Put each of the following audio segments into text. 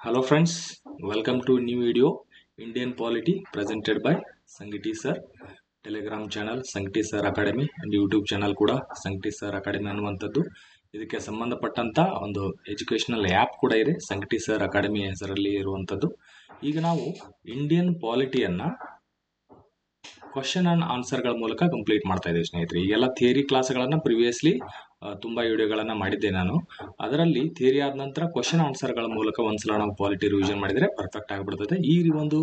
Hello friends, welcome to new video Indian Polity presented by Sangiti sir. Telegram channel Sangiti sir academy and YouTube channel ಕೂಡ Sangiti sir academy ಅನ್ನುವಂಥದ್ದು. ಇದಕ್ಕೆ ಸಂಬಂಧಪಟ್ಟಂತ ಒಂದು educational app ಕೂಡ ಇದೆ, ಸಂಗಟಿ sir academy ಹೆಸರಲ್ಲಿ ಇರುವಂಥದ್ದು. ಈಗ ನಾವು ಇಂಡಿಯನ್ ಪಾಲಿಟಿಯನ್ನ ಕ್ವಶನ್ ಅಂಡ್ ಆನ್ಸರ್ಗಳ ಮೂಲಕ ಕಂಪ್ಲೀಟ್ ಮಾಡ್ತಾ ಇದ್ದೀವಿ ಸ್ನೇಹಿತರೆ. ಈಗೆಲ್ಲ ಥಿಯರಿ ಕ್ಲಾಸ್ಗಳನ್ನ ಪ್ರಿವಿಯಸ್ಲಿ ತುಂಬಾ ವಿಡಿಯೋಗಳನ್ನ ಮಾಡಿದ್ದೆ ನಾನು. ಅದರಲ್ಲಿ ಥಿಯರಿ ಆದ ನಂತರ ಕ್ವಶನ್ ಆನ್ಸರ್ಗಳ ಮೂಲಕ ಒಂದ್ಸಲ ನಾವು ಪಾಲಿಟಿ ರಿವಿಷನ್ ಮಾಡಿದ್ರೆ ಪರ್ಫೆಕ್ಟ್ ಆಗಿಬಿಡ್ತದೆ. ಈ ಒಂದು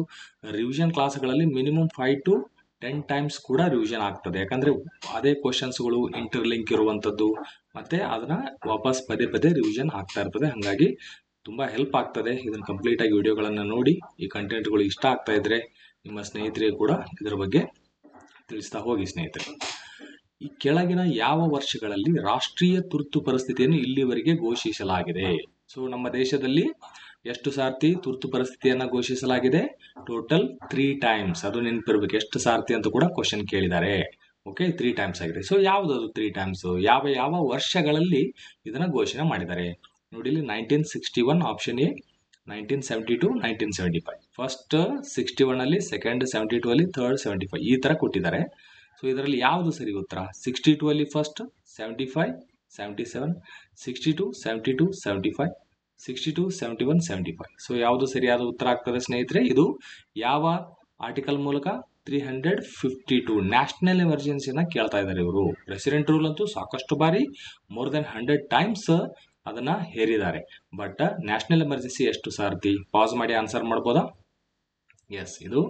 ರಿವಿಷನ್ ಕ್ಲಾಸ್ಗಳಲ್ಲಿ ಮಿನಿಮಮ್ 5 to 10 ಟೈಮ್ಸ್ ಕೂಡ ರಿವಿಷನ್ ಆಗ್ತದೆ. ಯಾಕಂದ್ರೆ ಅದೇ ಕ್ವಶನ್ಸ್ಗಳು ಇಂಟರ್ಲಿಂಕ್ ಇರುವಂತದ್ದು, ಮತ್ತೆ ಅದನ್ನ ವಾಪಸ್ ಪದೇ ಪದೇ ರಿವಿಷನ್ ಆಗ್ತಾ ಇರ್ತದೆ. ಹಾಗಾಗಿ ತುಂಬಾ ಹೆಲ್ಪ್ ಆಗ್ತದೆ. ಇದನ್ನ ಕಂಪ್ಲೀಟ್ ಆಗಿ ವಿಡಿಯೋಗಳನ್ನ ನೋಡಿ ಈ ಕಂಟೆಂಟ್ಗಳು ಇಷ್ಟ ಆಗ್ತಾ ಇದ್ರೆ ನಿಮ್ಮ ಸ್ನೇಹಿತರಿಗೆ ಕೂಡ ಇದರ ಬಗ್ಗೆ ತಿಳಿಸ್ತಾ ಹೋಗಿ ಸ್ನೇಹಿತರೆ. ಈ ಕೆಳಗಿನ ಯಾವ ವರ್ಷಗಳಲ್ಲಿ ರಾಷ್ಟ್ರೀಯ ತುರ್ತು ಪರಿಸ್ಥಿತಿಯನ್ನು ಇಲ್ಲಿವರೆಗೆ ಘೋಷಿಸಲಾಗಿದೆ? ಸೊ ನಮ್ಮ ದೇಶದಲ್ಲಿ ಎಷ್ಟು ಸಾರ್ತಿ ತುರ್ತು ಪರಿಸ್ಥಿತಿಯನ್ನ ಘೋಷಿಸಲಾಗಿದೆ? Total 3 times. ಅದು ನೆನಪಿರ್ಬೇಕು, ಎಷ್ಟು ಸಾರ್ತಿ ಅಂತ ಕೂಡ ಕ್ವಶನ್ ಕೇಳಿದ್ದಾರೆ. ಓಕೆ, 3 ಟೈಮ್ಸ್ ಆಗಿದೆ. ಸೊ ಯಾವ್ದದು 3 ಟೈಮ್ಸ್? ಯಾವ ಯಾವ ವರ್ಷಗಳಲ್ಲಿ ಇದನ್ನ ಘೋಷಣೆ ಮಾಡಿದ್ದಾರೆ ನೋಡಿ. ಇಲ್ಲಿ 1961 ಆಪ್ಷನ್ ಎ, 1972, 1975. ಫಸ್ಟ್ 61 ಅಲ್ಲಿ, ಸೆಕೆಂಡ್ 72 ಅಲ್ಲಿ, ಥರ್ಡ್ 75, ಈ ತರ ಕೊಟ್ಟಿದ್ದಾರೆ. ಸೊ ಇದರಲ್ಲಿ ಯಾವುದು ಸರಿ ಉತ್ತರ? 62 ಅಲ್ಲಿ ಫಸ್ಟ್, 75, 77, 62, 72, 75, 62, 71, 75. ಸೊ ಯಾವುದು ಸರಿಯಾದ ಉತ್ತರ ಆಗ್ತದೆ ಸ್ನೇಹಿತರೆ? ಇದು ಯಾವ ಆರ್ಟಿಕಲ್ ಮೂಲಕ? 352 ನ್ಯಾಷನಲ್ ಎಮರ್ಜೆನ್ಸಿನ ಕೇಳ್ತಾ ಇದ್ದಾರೆ ಇವರು. ಪ್ರೆಸಿಡೆಂಟ್ ರೂಲ್ ಅಂತೂ ಸಾಕಷ್ಟು ಬಾರಿ ಮೋರ್ ದೆನ್ 100 ಟೈಮ್ಸ್ ಅದನ್ನ ಹೇರಿದ್ದಾರೆ. ಬಟ್ ನ್ಯಾಷನಲ್ ಎಮರ್ಜೆನ್ಸಿ ಎಷ್ಟು ಸಾರ್ತಿ? ಪಾಸ್ ಮಾಡಿ ಆನ್ಸರ್ ಮಾಡ್ಬೋದಾ? ಎಸ್, ಇದು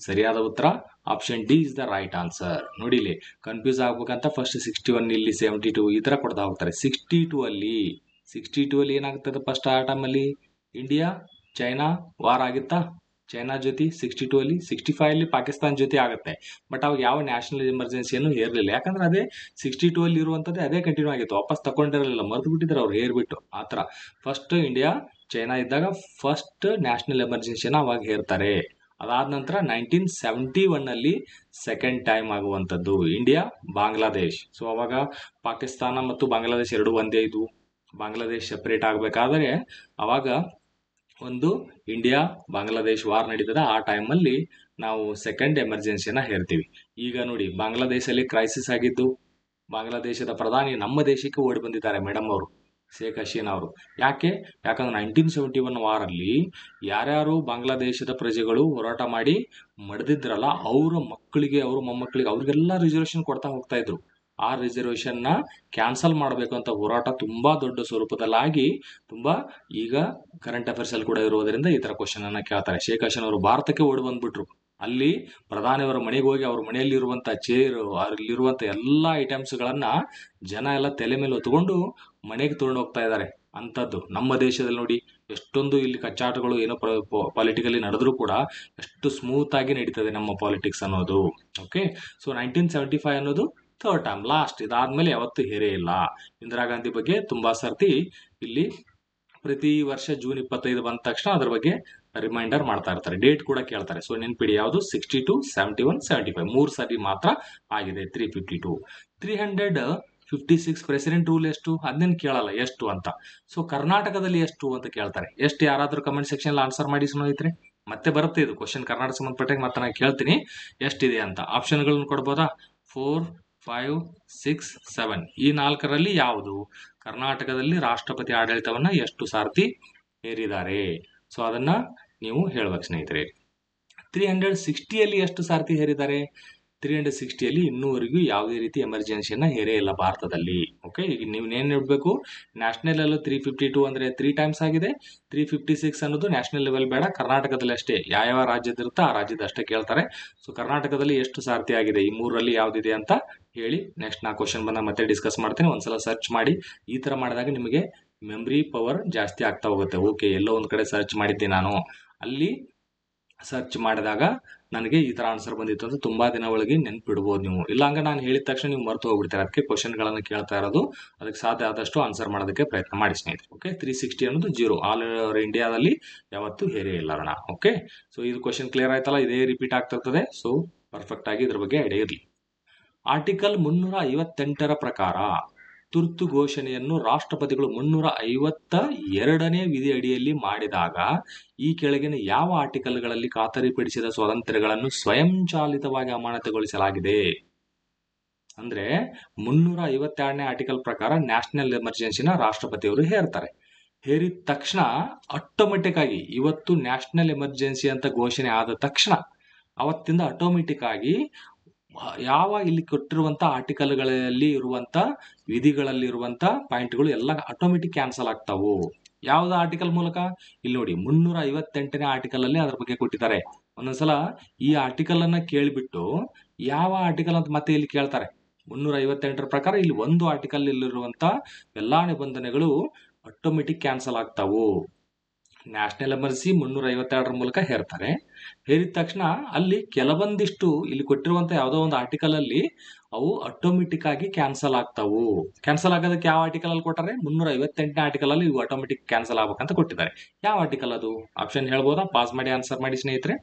ಸರಿಯಾದ ಉತ್ತರ. Option D is the right answer. ನೋಡಿ, ಇಲ್ಲಿ ಕನ್ಫ್ಯೂಸ್ ಆಗ್ಬೇಕಂತ ಫಸ್ಟ್ 61 ಇಲ್ಲಿ 72 ಈ ತರ ಕೊಡ್ತಾ ಹೋಗ್ತಾರೆ. 62 ಅಲ್ಲಿ ಏನಾಗ್ತದೆ? ಫಸ್ಟ್ ಆ ಟೈಮ್ ಅಲ್ಲಿ ಇಂಡಿಯಾ ಚೈನಾ ವಾರ್ ಆಗಿತ್ತಾ ಚೈನಾ ಜೊತೆ 62 ಅಲ್ಲಿ. 65 ಅಲ್ಲಿ ಪಾಕಿಸ್ತಾನ ಜೊತೆ ಆಗುತ್ತೆ. ಬಟ್ ಅವಾಗ ಯಾವ ನ್ಯಾಷನಲ್ ಎಮರ್ಜೆನ್ಸಿಯನ್ನು ಹೇರಲಿಲ್ಲ. ಯಾಕಂದ್ರೆ ಅದೇ 62 ಅಲ್ಲಿ ಇರುವಂತದ್ದೇ ಅದೇ ಕಂಟಿನ್ಯೂ ಆಗಿತ್ತು. ವಾಪಸ್ ತಗೊಂಡಿರಲಿಲ್ಲ, ಮರೆತು ಬಿಟ್ಟಿದ್ರು ಅವ್ರು ಹೇರ್ಬಿಟ್ಟು. ಆತರ ಫಸ್ಟ್ ಇಂಡಿಯಾ ಚೈನಾ ಇದ್ದಾಗ ಫಸ್ಟ್ ನ್ಯಾಷನಲ್ ಎಮರ್ಜೆನ್ಸಿನ ಅವಾಗ ಹೇರ್ತಾರೆ. ಅದಾದ ನಂತರ 1971 ಅಲ್ಲಿ ಸೆಕೆಂಡ್ ಟೈಮ್ ಆಗುವಂತದ್ದು ಇಂಡಿಯಾ ಬಾಂಗ್ಲಾದೇಶ್. ಸೊ ಅವಾಗ ಪಾಕಿಸ್ತಾನ ಮತ್ತು ಬಾಂಗ್ಲಾದೇಶ್ ಎರಡು ಒಂದೇ ಇದ್ವು. ಬಾಂಗ್ಲಾದೇಶ್ ಸೆಪರೇಟ್ ಆಗ್ಬೇಕಾದ್ರೆ ಅವಾಗ ಒಂದು ಇಂಡಿಯಾ ಬಾಂಗ್ಲಾದೇಶ್ ವಾರ್ ನಡೀತದ. ಆ ಟೈಮಲ್ಲಿ ನಾವು ಸೆಕೆಂಡ್ ಎಮರ್ಜೆನ್ಸಿನ ಹೇರ್ತೀವಿ. ಈಗ ನೋಡಿ, ಬಾಂಗ್ಲಾದೇಶಲ್ಲಿ ಕ್ರೈಸಿಸ್ ಆಗಿದ್ದು, ಬಾಂಗ್ಲಾದೇಶದ ಪ್ರಧಾನಿ ನಮ್ಮ ದೇಶಕ್ಕೆ ಓಡಿ ಬಂದಿದ್ದಾರೆ, ಮೇಡಮ್ ಅವರು, ಶೇಖ್ ಹಸೀನಾ ಅವರು. ಯಾಕಂದ್ರೆ 1971 ವಾರಲ್ಲಿ ಯಾರ್ಯಾರು ಬಾಂಗ್ಲಾದೇಶದ ಪ್ರಜೆಗಳು ಹೋರಾಟ ಮಾಡಿ ಮಡ್ದಿದ್ರಲ್ಲ, ಅವರ ಮಕ್ಕಳಿಗೆ, ಅವ್ರ ಮೊಮ್ಮಕ್ಕಳಿಗೆ, ಅವ್ರಿಗೆಲ್ಲ ರಿಸರ್ವೇಶನ್ ಕೊಡ್ತಾ ಹೋಗ್ತಾ ಇದ್ರು. ಆ ರಿಸರ್ವೇಶನ್ ನ ಕ್ಯಾನ್ಸಲ್ ಮಾಡಬೇಕು ಅಂತ ಹೋರಾಟ ತುಂಬಾ ದೊಡ್ಡ ಸ್ವರೂಪದಲ್ಲಾಗಿ ತುಂಬಾ ಈಗ ಕರೆಂಟ್ ಅಫೇರ್ಸ್ ಅಲ್ಲಿ ಕೂಡ ಇರುವುದರಿಂದ ಈ ತರ ಕ್ವಶನ್ ಅನ್ನ ಕೇಳ್ತಾರೆ. ಶೇಖ್ ಹಸೀನಾ ಅವರು ಭಾರತಕ್ಕೆ ಓಡಿ ಬಂದ್ಬಿಟ್ರು. ಅಲ್ಲಿ ಪ್ರಧಾನಿಯವರ ಮನೆಗೆ ಹೋಗಿ ಅವ್ರ ಮನೆಯಲ್ಲಿ ಇರುವಂತ ಚೇರ್, ಅಲ್ಲಿರುವಂತ ಎಲ್ಲಾ ಐಟಮ್ಸ್ ಗಳನ್ನ ಜನ ಎಲ್ಲ ತಲೆ ಮೇಲೆ ಹೊತ್ಕೊಂಡು ಮನೆಗೆ ತಗೊಂಡು ಹೋಗ್ತಾ ಇದ್ದಾರೆ. ಅಂತದ್ದು ನಮ್ಮ ದೇಶದಲ್ಲಿ ನೋಡಿ, ಎಷ್ಟೊಂದು ಇಲ್ಲಿ ಕಚ್ಚಾಟಗಳು ಏನೋ ಪಾಲಿಟಿಕಲಿ ನಡೆದ್ರು ಕೂಡ ಎಷ್ಟು ಸ್ಮೂತ್ ಆಗಿ ನಡೀತದೆ ನಮ್ಮ ಪಾಲಿಟಿಕ್ಸ್ ಅನ್ನೋದು. ಓಕೆ, ಸೊ 1975 ಅನ್ನೋದು ಥರ್ಡ್ ಟೈಮ್, ಲಾಸ್ಟ್. ಇದಾದ್ಮೇಲೆ ಯಾವತ್ತೂ ಹೇರೇ ಇಲ್ಲ. ಇಂದಿರಾ ಗಾಂಧಿ ಬಗ್ಗೆ ತುಂಬಾ ಸರ್ತಿ ಇಲ್ಲಿ ಪ್ರತಿ ವರ್ಷ ಜೂನ್ 25 ಬಂದ ತಕ್ಷಣ ಅದ್ರ ಬಗ್ಗೆ ರಿಮೈಂಡರ್ ಮಾಡ್ತಾ ಇರ್ತಾರೆ, ಡೇಟ್ ಕೂಡ ಕೇಳ್ತಾರೆ. ಸೊ ನೆನ್ಪಿಡಿ, ಯಾವುದು? 62, 71, 75 ಮೂರು ಸರಿ ಮಾತ್ರ ಆಗಿದೆ. 352, 356 ಪ್ರೆಸಿಡೆಂಟ್ ರೂಲ್ ಎಷ್ಟು? ಅದನ್ನೇನು ಕೇಳಲ್ಲ ಎಷ್ಟು ಅಂತ. ಸೊ ಕರ್ನಾಟಕದಲ್ಲಿ ಎಷ್ಟು ಅಂತ ಕೇಳ್ತಾರೆ. ಎಷ್ಟು? ಯಾರಾದ್ರೂ ಕಮೆಂಟ್ ಸೆಕ್ಷನ್ ಆನ್ಸರ್ ಮಾಡಿ ಸ್ನೇಹಿತರೆ. ಮತ್ತೆ ಬರುತ್ತೆ ಇದು ಕ್ವಶನ್ ಕರ್ನಾಟಕ ಸಂಬಂಧಪಟ್ಟಾಗ. ಮತ್ತೆ ನಾನು ಕೇಳ್ತೀನಿ ಎಷ್ಟಿದೆ ಅಂತ. ಆಪ್ಷನ್ಗಳನ್ನು ಕೊಡ್ಬೋದಾ? 4, 5, 6, 7 ಈ 4ರಲ್ಲಿ ಯಾವುದು? ಕರ್ನಾಟಕದಲ್ಲಿ ರಾಷ್ಟ್ರಪತಿ ಆಡಳಿತವನ್ನ ಎಷ್ಟು ಸಾರ್ತಿ ಹೇರಿದ್ದಾರೆ? ಸೊ ಅದನ್ನ ನೀವು ಹೇಳ್ಬೇಕು ಸ್ನೇಹಿತರೆ. 360 ಅಲ್ಲಿ ಎಷ್ಟು ಸಾರ್ತಿ ಹೇರಿದ್ದಾರೆ? 360 ಅಲ್ಲಿ ಇನ್ನೂವರೆಗೂ ಯಾವುದೇ ರೀತಿ ಎಮರ್ಜೆನ್ಸಿಯನ್ನ ಹೇರೇ ಇಲ್ಲ ಭಾರತದಲ್ಲಿ. ಓಕೆ, ಈಗ ನೀವು ಏನ್ ನೋಡ್ಬೇಕು, ನ್ಯಾಷನಲ್ ಅಲ್ಲೂ 352 ಅಂದ್ರೆ 3 ಟೈಮ್ಸ್ ಆಗಿದೆ. 356 ಅನ್ನೋದು ನ್ಯಾಷನಲ್ ಲೆವೆಲ್ ಬೇಡ, ಕರ್ನಾಟಕದಲ್ಲಿ ಅಷ್ಟೇ. ಯಾವ ರಾಜ್ಯದಿರುತ್ತೋ ಆ ರಾಜ್ಯದ ಅಷ್ಟೇ ಕೇಳ್ತಾರೆ. ಸೊ ಕರ್ನಾಟಕದಲ್ಲಿ ಎಷ್ಟು ಸಾರ್ತಿ ಆಗಿದೆ, ಈ ಮೂರರಲ್ಲಿ ಯಾವ್ದಿದೆ ಅಂತ ಹೇಳಿ. ನೆಕ್ಸ್ಟ್ ನಾ ಕ್ವಶನ್ ಬಂದಾಗ ಮತ್ತೆ ಡಿಸ್ಕಸ್ ಮಾಡ್ತೀನಿ. ಒಂದ್ಸಲ ಸರ್ಚ್ ಮಾಡಿ. ಈ ತರ ಮಾಡಿದಾಗ ನಿಮಗೆ ಮೆಮರಿ ಪವರ್ ಜಾಸ್ತಿ ಆಗ್ತಾ ಹೋಗುತ್ತೆ. ಓಕೆ, ಎಲ್ಲೋ ಒಂದ್ ಕಡೆ ಸರ್ಚ್ ಮಾಡಿದ್ದೆ ನಾನು, ಅಲ್ಲಿ ಸರ್ಚ್ ಮಾಡಿದಾಗ ನನಗೆ ಈ ತರ ಆನ್ಸರ್ ಬಂದಿತ್ತು ಅಂತ ತುಂಬಾ ದಿನ ಒಳಗೆ ನೆನ್ಪಿಡ್ಬೋದು ನೀವು. ಇಲ್ಲ ಹಂಗ ನಾನು ಹೇಳಿದ ತಕ್ಷಣ ನೀವು ಮರ್ತು ಹೋಗ್ಬಿಡ್ತಾರೆ. ಅದಕ್ಕೆ ಕ್ವಶನ್ ಗಳನ್ನ ಕೇಳ್ತಾ ಇರೋದು. ಅದಕ್ಕೆ ಸಾಧ್ಯ ಆದಷ್ಟು ಆನ್ಸರ್ ಮಾಡೋದಕ್ಕೆ ಪ್ರಯತ್ನ ಮಾಡಿ ಸ್ನೇಹಿತರೆ. ಓಕೆ, 360 ಅನ್ನೋದು 0 ಆಲ್ ಓವರ್ ಇಂಡಿಯಾದಲ್ಲಿ ಯಾವತ್ತೂ ಹೇರೇ ಇಲ್ಲ ಅಣ್ಣ. ಓಕೆ, ಸೊ ಇದು ಕ್ವಶನ್ ಕ್ಲಿಯರ್ ಆಯ್ತಲ್ಲ, ಇದೇ ರಿಪೀಟ್ ಆಗ್ತಿರ್ತದೆ. ಸೊ ಪರ್ಫೆಕ್ಟ್ ಆಗಿ ಇದ್ರ ಬಗ್ಗೆ ಐಡಿಯಾ ಇರಲಿ. ಆರ್ಟಿಕಲ್ 358 ಪ್ರಕಾರ ತುರ್ತು ಘೋಷಣೆಯನ್ನು ರಾಷ್ಟ್ರಪತಿಗಳು 352ನೇ ವಿಧಿ ಅಡಿಯಲ್ಲಿ ಮಾಡಿದಾಗ ಈ ಕೆಳಗಿನ ಯಾವ ಆರ್ಟಿಕಲ್ಗಳಲ್ಲಿ ಖಾತರಿಪಡಿಸಿದ ಸ್ವಾತಂತ್ರ್ಯಗಳನ್ನು ಸ್ವಯಂಚಾಲಿತವಾಗಿ ಅಮಾನತುಗೊಳಿಸಲಾಗಿದೆ? ಅಂದ್ರೆ 352ನೇ ಆರ್ಟಿಕಲ್ ಪ್ರಕಾರ ನ್ಯಾಷನಲ್ ಎಮರ್ಜೆನ್ಸಿನ ರಾಷ್ಟ್ರಪತಿಯವರು ಹೇರ್ತಾರೆ. ಹೇರಿದ ತಕ್ಷಣ ಆಟೋಮೆಟಿಕ್ ಆಗಿ ಇವತ್ತು ನ್ಯಾಷನಲ್ ಎಮರ್ಜೆನ್ಸಿ ಅಂತ ಘೋಷಣೆ ಆದ ತಕ್ಷಣ ಅವತ್ತಿಂದ ಆಟೋಮೆಟಿಕ್ ಆಗಿ ಯಾವ ಇಲ್ಲಿ ಕೊಟ್ಟಿರುವಂತ ಆರ್ಟಿಕಲ್ಗಳಲ್ಲಿ ಇರುವಂತ ವಿಧಿಗಳಲ್ಲಿರುವಂತ ಪಾಯಿಂಟ್ಗಳು ಎಲ್ಲ ಆಟೋಮೆಟಿಕ್ ಕ್ಯಾನ್ಸಲ್ ಆಗ್ತಾವು. ಯಾವ್ದು ಆರ್ಟಿಕಲ್ ಮೂಲಕ? ಇಲ್ಲಿ ನೋಡಿ 358ನೇ ಆರ್ಟಿಕಲ್ ಅಲ್ಲಿ ಅದ್ರ ಬಗ್ಗೆ ಕೊಟ್ಟಿದ್ದಾರೆ. ಒಂದೊಂದ್ಸಲ ಈ ಆರ್ಟಿಕಲ್ ಅನ್ನ ಕೇಳಿಬಿಟ್ಟು ಯಾವ ಆರ್ಟಿಕಲ್ ಅಂತ ಮತ್ತೆ ಇಲ್ಲಿ ಕೇಳ್ತಾರೆ. 358ರ ಪ್ರಕಾರ ಇಲ್ಲಿ ಒಂದು ಆರ್ಟಿಕಲ್ ಇಲ್ಲಿರುವಂತ ಎಲ್ಲಾ ನಿಬಂಧನೆಗಳು ಆಟೋಮೆಟಿಕ್ ಕ್ಯಾನ್ಸಲ್ ಆಗ್ತಾವು. ನ್ಯಾಷನಲ್ ಎಮರ್ಜೆನ್ಸಿ 352ರ ಮೂಲಕ ಹೇರ್ತಾರೆ. ಹೇರಿದ ತಕ್ಷಣ ಅಲ್ಲಿ ಕೆಲವೊಂದಿಷ್ಟು ಇಲ್ಲಿ ಕೊಟ್ಟಿರುವಂತ ಯಾವುದೋ ಒಂದು ಆರ್ಟಿಕಲ್ ಅಲ್ಲಿ ಅವು ಆಟೋಮೆಟಿಕ್ ಆಗಿ ಕ್ಯಾನ್ಸಲ್ ಆಗ್ತಾವು. ಕ್ಯಾನ್ಸಲ್ ಆಗೋದಕ್ಕೆ ಯಾವ ಆರ್ಟಿಕಲ್ ಅಲ್ಲಿ ಕೊಟ್ಟಾರೆ? 358ನೇ ಆರ್ಟಿಕಲ್ ಅಲ್ಲಿ ಇವು ಆಟೋಮೆಟಿಕ್ ಕ್ಯಾನ್ಸಲ್ ಆಗ್ಬೇಕಂತ ಕೊಟ್ಟಿದ್ದಾರೆ. ಯಾವ ಆರ್ಟಿಕಲ್ ಅದು? ಆಪ್ಷನ್ ಹೇಳ್ಬೋದಾ? ಪಾಸ್ ಮಾಡಿ ಆನ್ಸರ್ ಮಾಡಿ ಸ್ನೇಹಿತರೆ.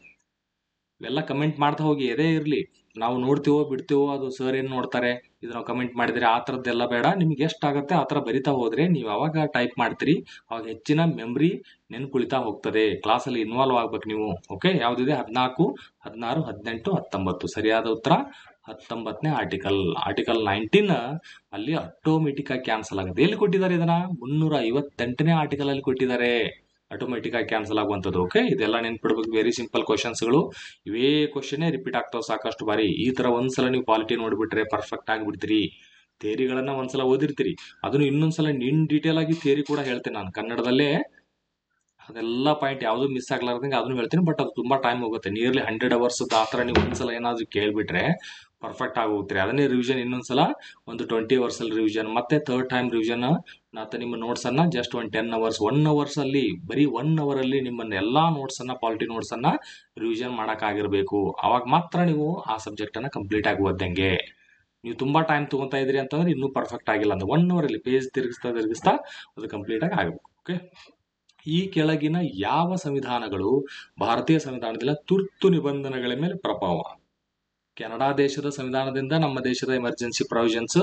ಇವೆಲ್ಲ ಕಮೆಂಟ್ ಮಾಡ್ತಾ ಹೋಗಿ. ಎದೇ ಇರ್ಲಿ, ನಾವು ನೋಡ್ತೀವೋ ಬಿಡ್ತೀವೋ ಅದು ಸರ್ ಏನ್ ನೋಡ್ತಾರೆ, ಇದು ನಾವು ಕಮೆಂಟ್ ಮಾಡಿದ್ರೆ ಆ ಥರದ್ದೆಲ್ಲ ಬೇಡ. ನಿಮ್ಗೆ ಎಷ್ಟಾಗುತ್ತೆ ಆ ಥರ ಬರಿತಾ ಹೋದ್ರೆ ನೀವು ಅವಾಗ ಟೈಪ್ ಮಾಡ್ತೀರಿ, ಅವಾಗ ಹೆಚ್ಚಿನ ಮೆಮ್ರಿ ನೆನ್ಕುಳಿತಾ ಹೋಗ್ತದೆ. ಕ್ಲಾಸಲ್ಲಿ ಇನ್ವಾಲ್ವ್ ಆಗ್ಬೇಕು ನೀವು. ಓಕೆ, ಯಾವ್ದಿದೆ? 14, 16, 18, 19. ಸರಿಯಾದ ಉತ್ತರ 19ನೇ ಆರ್ಟಿಕಲ್. ಆರ್ಟಿಕಲ್ 19 ಅಲ್ಲಿ ಆಟೋಮೆಟಿಕ್ ಆಗಿ ಕ್ಯಾನ್ಸಲ್ ಆಗುತ್ತೆ. ಎಲ್ಲಿ ಕೊಟ್ಟಿದ್ದಾರೆ ಇದನ್ನ? 358ನೇ ಆರ್ಟಿಕಲ್ ಅಲ್ಲಿ ಕೊಟ್ಟಿದ್ದಾರೆ. ಆಟೋಮೆಟಿಕ್ ಆಗಿ ಕ್ಯಾನ್ಸಲ್ ಆಗುವಂಥದ್ದು. ಓಕೆ, ಇದೆಲ್ಲ ನೆನ್ಪಿಡ್ಬೇಕು. Very simple ಕ್ವಶನ್ಸ್ಗಳು. ಇವೇ ಕ್ವಶನ್ ರಿಪೀಟ್ ಆಗ್ತಾವ ಸಾಕಷ್ಟು ಬಾರಿ. ಈ ತರ ಒಂದ್ಸಲ ನೀವು ಪಾಲಿಟಿ ನೋಡ್ಬಿಟ್ರೆ ಪರ್ಫೆಕ್ಟ್ ಆಗಿಬಿಡ್ತೀರಿ. ಥಿಯರಿಗಳನ್ನ ಒಂದ್ಸಲ ಓದಿರ್ತೀರಿ, ಅದನ್ನು ಇನ್ನೊಂದ್ಸಲ ಇನ್ ಡೀಟೇಲ್ ಆಗಿ ಥಿಯರಿ ಕೂಡ ಹೇಳ್ತೇನೆ ನಾನು ಕನ್ನಡದಲ್ಲೇ. ಅದೆಲ್ಲ ಪಾಯಿಂಟ್ ಯಾವ್ದು ಮಿಸ್ ಆಗ್ಲಾರ್ದಂಗೆ ಅದನ್ನು ಹೇಳ್ತೀನಿ. ಬಟ್ ಅದು ತುಂಬಾ ಟೈಮ್ ಹೋಗುತ್ತೆ. Nearly 100 hours. ಆ ಥರ ನೀವು ಒಂದ್ಸಲ ಏನಾದ್ರು ಕೇಳ್ಬಿಟ್ರೆ ಪರ್ಫೆಕ್ಟ್ ಆಗಿ ಹೋಗ್ತೀರಿ. ಅದನ್ನೇ ರಿವಿಷನ್ ಇನ್ನೊಂದ್ಸಲ ಒಂದು 20 hours ಅಲ್ಲಿ ರಿವಿಷನ್, ಮತ್ತೆ ಥರ್ಡ್ ಟೈಮ್ ರಿವಿಷನ್. ಮತ್ತೆ ನಿಮ್ಮ ನೋಟ್ಸ್ ಅನ್ನ ಜಸ್ಟ್ ಒಂದು 10 hours, 1 hour ಅಲ್ಲಿ, ಬರೀ 1 hour ಅಲ್ಲಿ ನಿಮ್ಮನ್ನ ಎಲ್ಲಾ ನೋಟ್ಸ್ ಅನ್ನ, ಪಾಲಿಟಿ ನೋಟ್ಸ್ ಅನ್ನ ರಿವಿಷನ್ ಮಾಡಕ್ ಆಗಿರ್ಬೇಕು. ಅವಾಗ ಮಾತ್ರ ನೀವು ಆ ಸಬ್ಜೆಕ್ಟ್ ಅನ್ನ ಕಂಪ್ಲೀಟ್ ಆಗಿ ಓದ್ದಂಗೆ. ನೀವು ತುಂಬಾ ಟೈಮ್ ತಗೊಂತಾ ಇದ್ರಿ ಅಂತಂದ್ರೆ ಇನ್ನೂ ಪರ್ಫೆಕ್ಟ್ ಆಗಿಲ್ಲ. ಅಂದ್ರೆ 1 hour ಅಲ್ಲಿ ಪೇಜ್ ತಿರುಗಿಸ್ತಾ ಅದು ಕಂಪ್ಲೀಟ್ ಆಗಿ ಆಗಬೇಕು. ಓಕೆ, ಈ ಕೆಳಗಿನ ಯಾವ ಸಂವಿಧಾನಗಳು ಭಾರತೀಯ ಸಂವಿಧಾನದಲ್ಲಿ ತುರ್ತು ನಿಬಂಧನೆಗಳ ಮೇಲೆ ಪ್ರಭಾವ? ಕೆನಡಾ ದೇಶದ ಸಂವಿಧಾನದಿಂದ ನಮ್ಮ ದೇಶದ ಎಮರ್ಜೆನ್ಸಿ ಪ್ರೊವಿಷನ್ಸ್,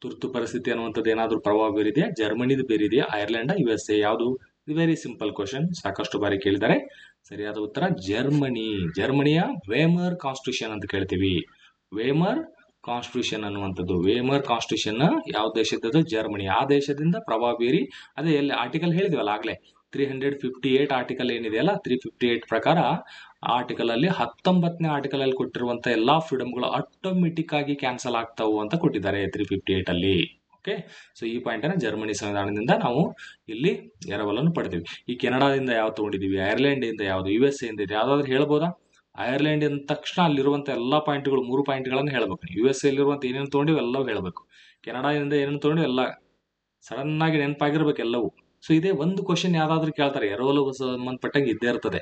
ತುರ್ತು ಪರಿಸ್ಥಿತಿ ಅನ್ನುವಂಥದ್ದು ಏನಾದ್ರೂ ಪ್ರಭಾವ ಬೀರಿದೆಯಾ? ಜರ್ಮನಿದು ಬೀರಿದೆಯಾ? Ireland, USA? ಯಾವುದು? ಇದು ವೆರಿ ಸಿಂಪಲ್ ಕ್ವಶನ್, ಸಾಕಷ್ಟು ಬಾರಿ ಕೇಳಿದ್ದಾರೆ. ಸರಿಯಾದ ಉತ್ತರ ಜರ್ಮನಿ. ಜರ್ಮನಿಯ ವೇಮರ್ ಕಾನ್ಸ್ಟಿಟ್ಯೂಷನ್ ಅಂತ ಕೇಳ್ತೀವಿ. ವೇಮರ್ ಕಾನ್ಸ್ಟಿಟ್ಯೂಷನ್ ಅನ್ನುವಂಥದ್ದು. ವೇಮರ್ ಕಾನ್ಸ್ಟಿಟ್ಯೂಷನ್ ಯಾವ ದೇಶದ್ದು? ಜರ್ಮನಿ. ಆ ದೇಶದಿಂದ ಪ್ರಭಾವ ಬೀರಿ, ಅದೇ ಎಲ್ಲಿ ಆರ್ಟಿಕಲ್ ಹೇಳಿದ್ವಲ್ಲ ಆಗ್ಲೇ, 358 ಆರ್ಟಿಕಲ್ ಏನಿದೆಯಲ್ಲ, 358 ಪ್ರಕಾರ ಆರ್ಟಿಕಲ್ ಅಲ್ಲಿ 19ನೇ ಆರ್ಟಿಕಲ್ ಅಲ್ಲಿ ಕೊಟ್ಟಿರುವಂತ ಎಲ್ಲಾ ಫ್ರೀಡಮ್ಗಳು ಆಟೋಮೆಟಿಕ್ ಆಗಿ ಕ್ಯಾನ್ಸಲ್ ಆಗ್ತಾವು ಅಂತ ಕೊಟ್ಟಿದ್ದಾರೆ 358 ಅಲ್ಲಿ. ಓಕೆ, ಸೊ ಈ ಪಾಯಿಂಟ್ ಅನ್ನ ಜರ್ಮನಿ ಸಂವಿಧಾನದಿಂದ ನಾವು ಇಲ್ಲಿ ಎರವಲನ್ನು ಪಡ್ತೀವಿ. ಈ ಕೆನಡಾದಿಂದ ಯಾವ್ದು ತಗೊಂಡಿದೀವಿ? ಐರ್ಲೆಂಡ್ ಇಂದ ಯಾವ್ದು? USA ಇಂದ ಯಾವ್ದಾದ್ರು ಹೇಳ್ಬೋದಾ? ಐರ್ಲೆಂಡ್ ಅಂದ ತಕ್ಷಣ ಅಲ್ಲಿರುವಂತ ಎಲ್ಲಾ ಪಾಯಿಂಟ್ಗಳು, 3 ಪಾಯಿಂಟ್ಗಳನ್ನ ಹೇಳ್ಬೇಕು. USA ಅಲ್ಲಿರುವಂತ ಏನೇನು ತಗೊಂಡಿವಿ ಎಲ್ಲವೂ ಹೇಳ್ಬೇಕು. ಕೆನಡಾದಿಂದ ಏನೇನು ತಗೊಂಡಿವಿ ಎಲ್ಲ ಸಡನ್ ಆಗಿ ನೆನಪಾಗಿರ್ಬೇಕು ಎಲ್ಲವೂ. ಸೊ ಇದೇ ಒಂದು ಕ್ವಶನ್ ಯಾವ್ದಾದ್ರು ಕೇಳ್ತಾರೆ, ಎರವಲು ಸಂಬಂಧಪಟ್ಟಂಗೆ ಇದ್ದೇ ಇರ್ತದೆ.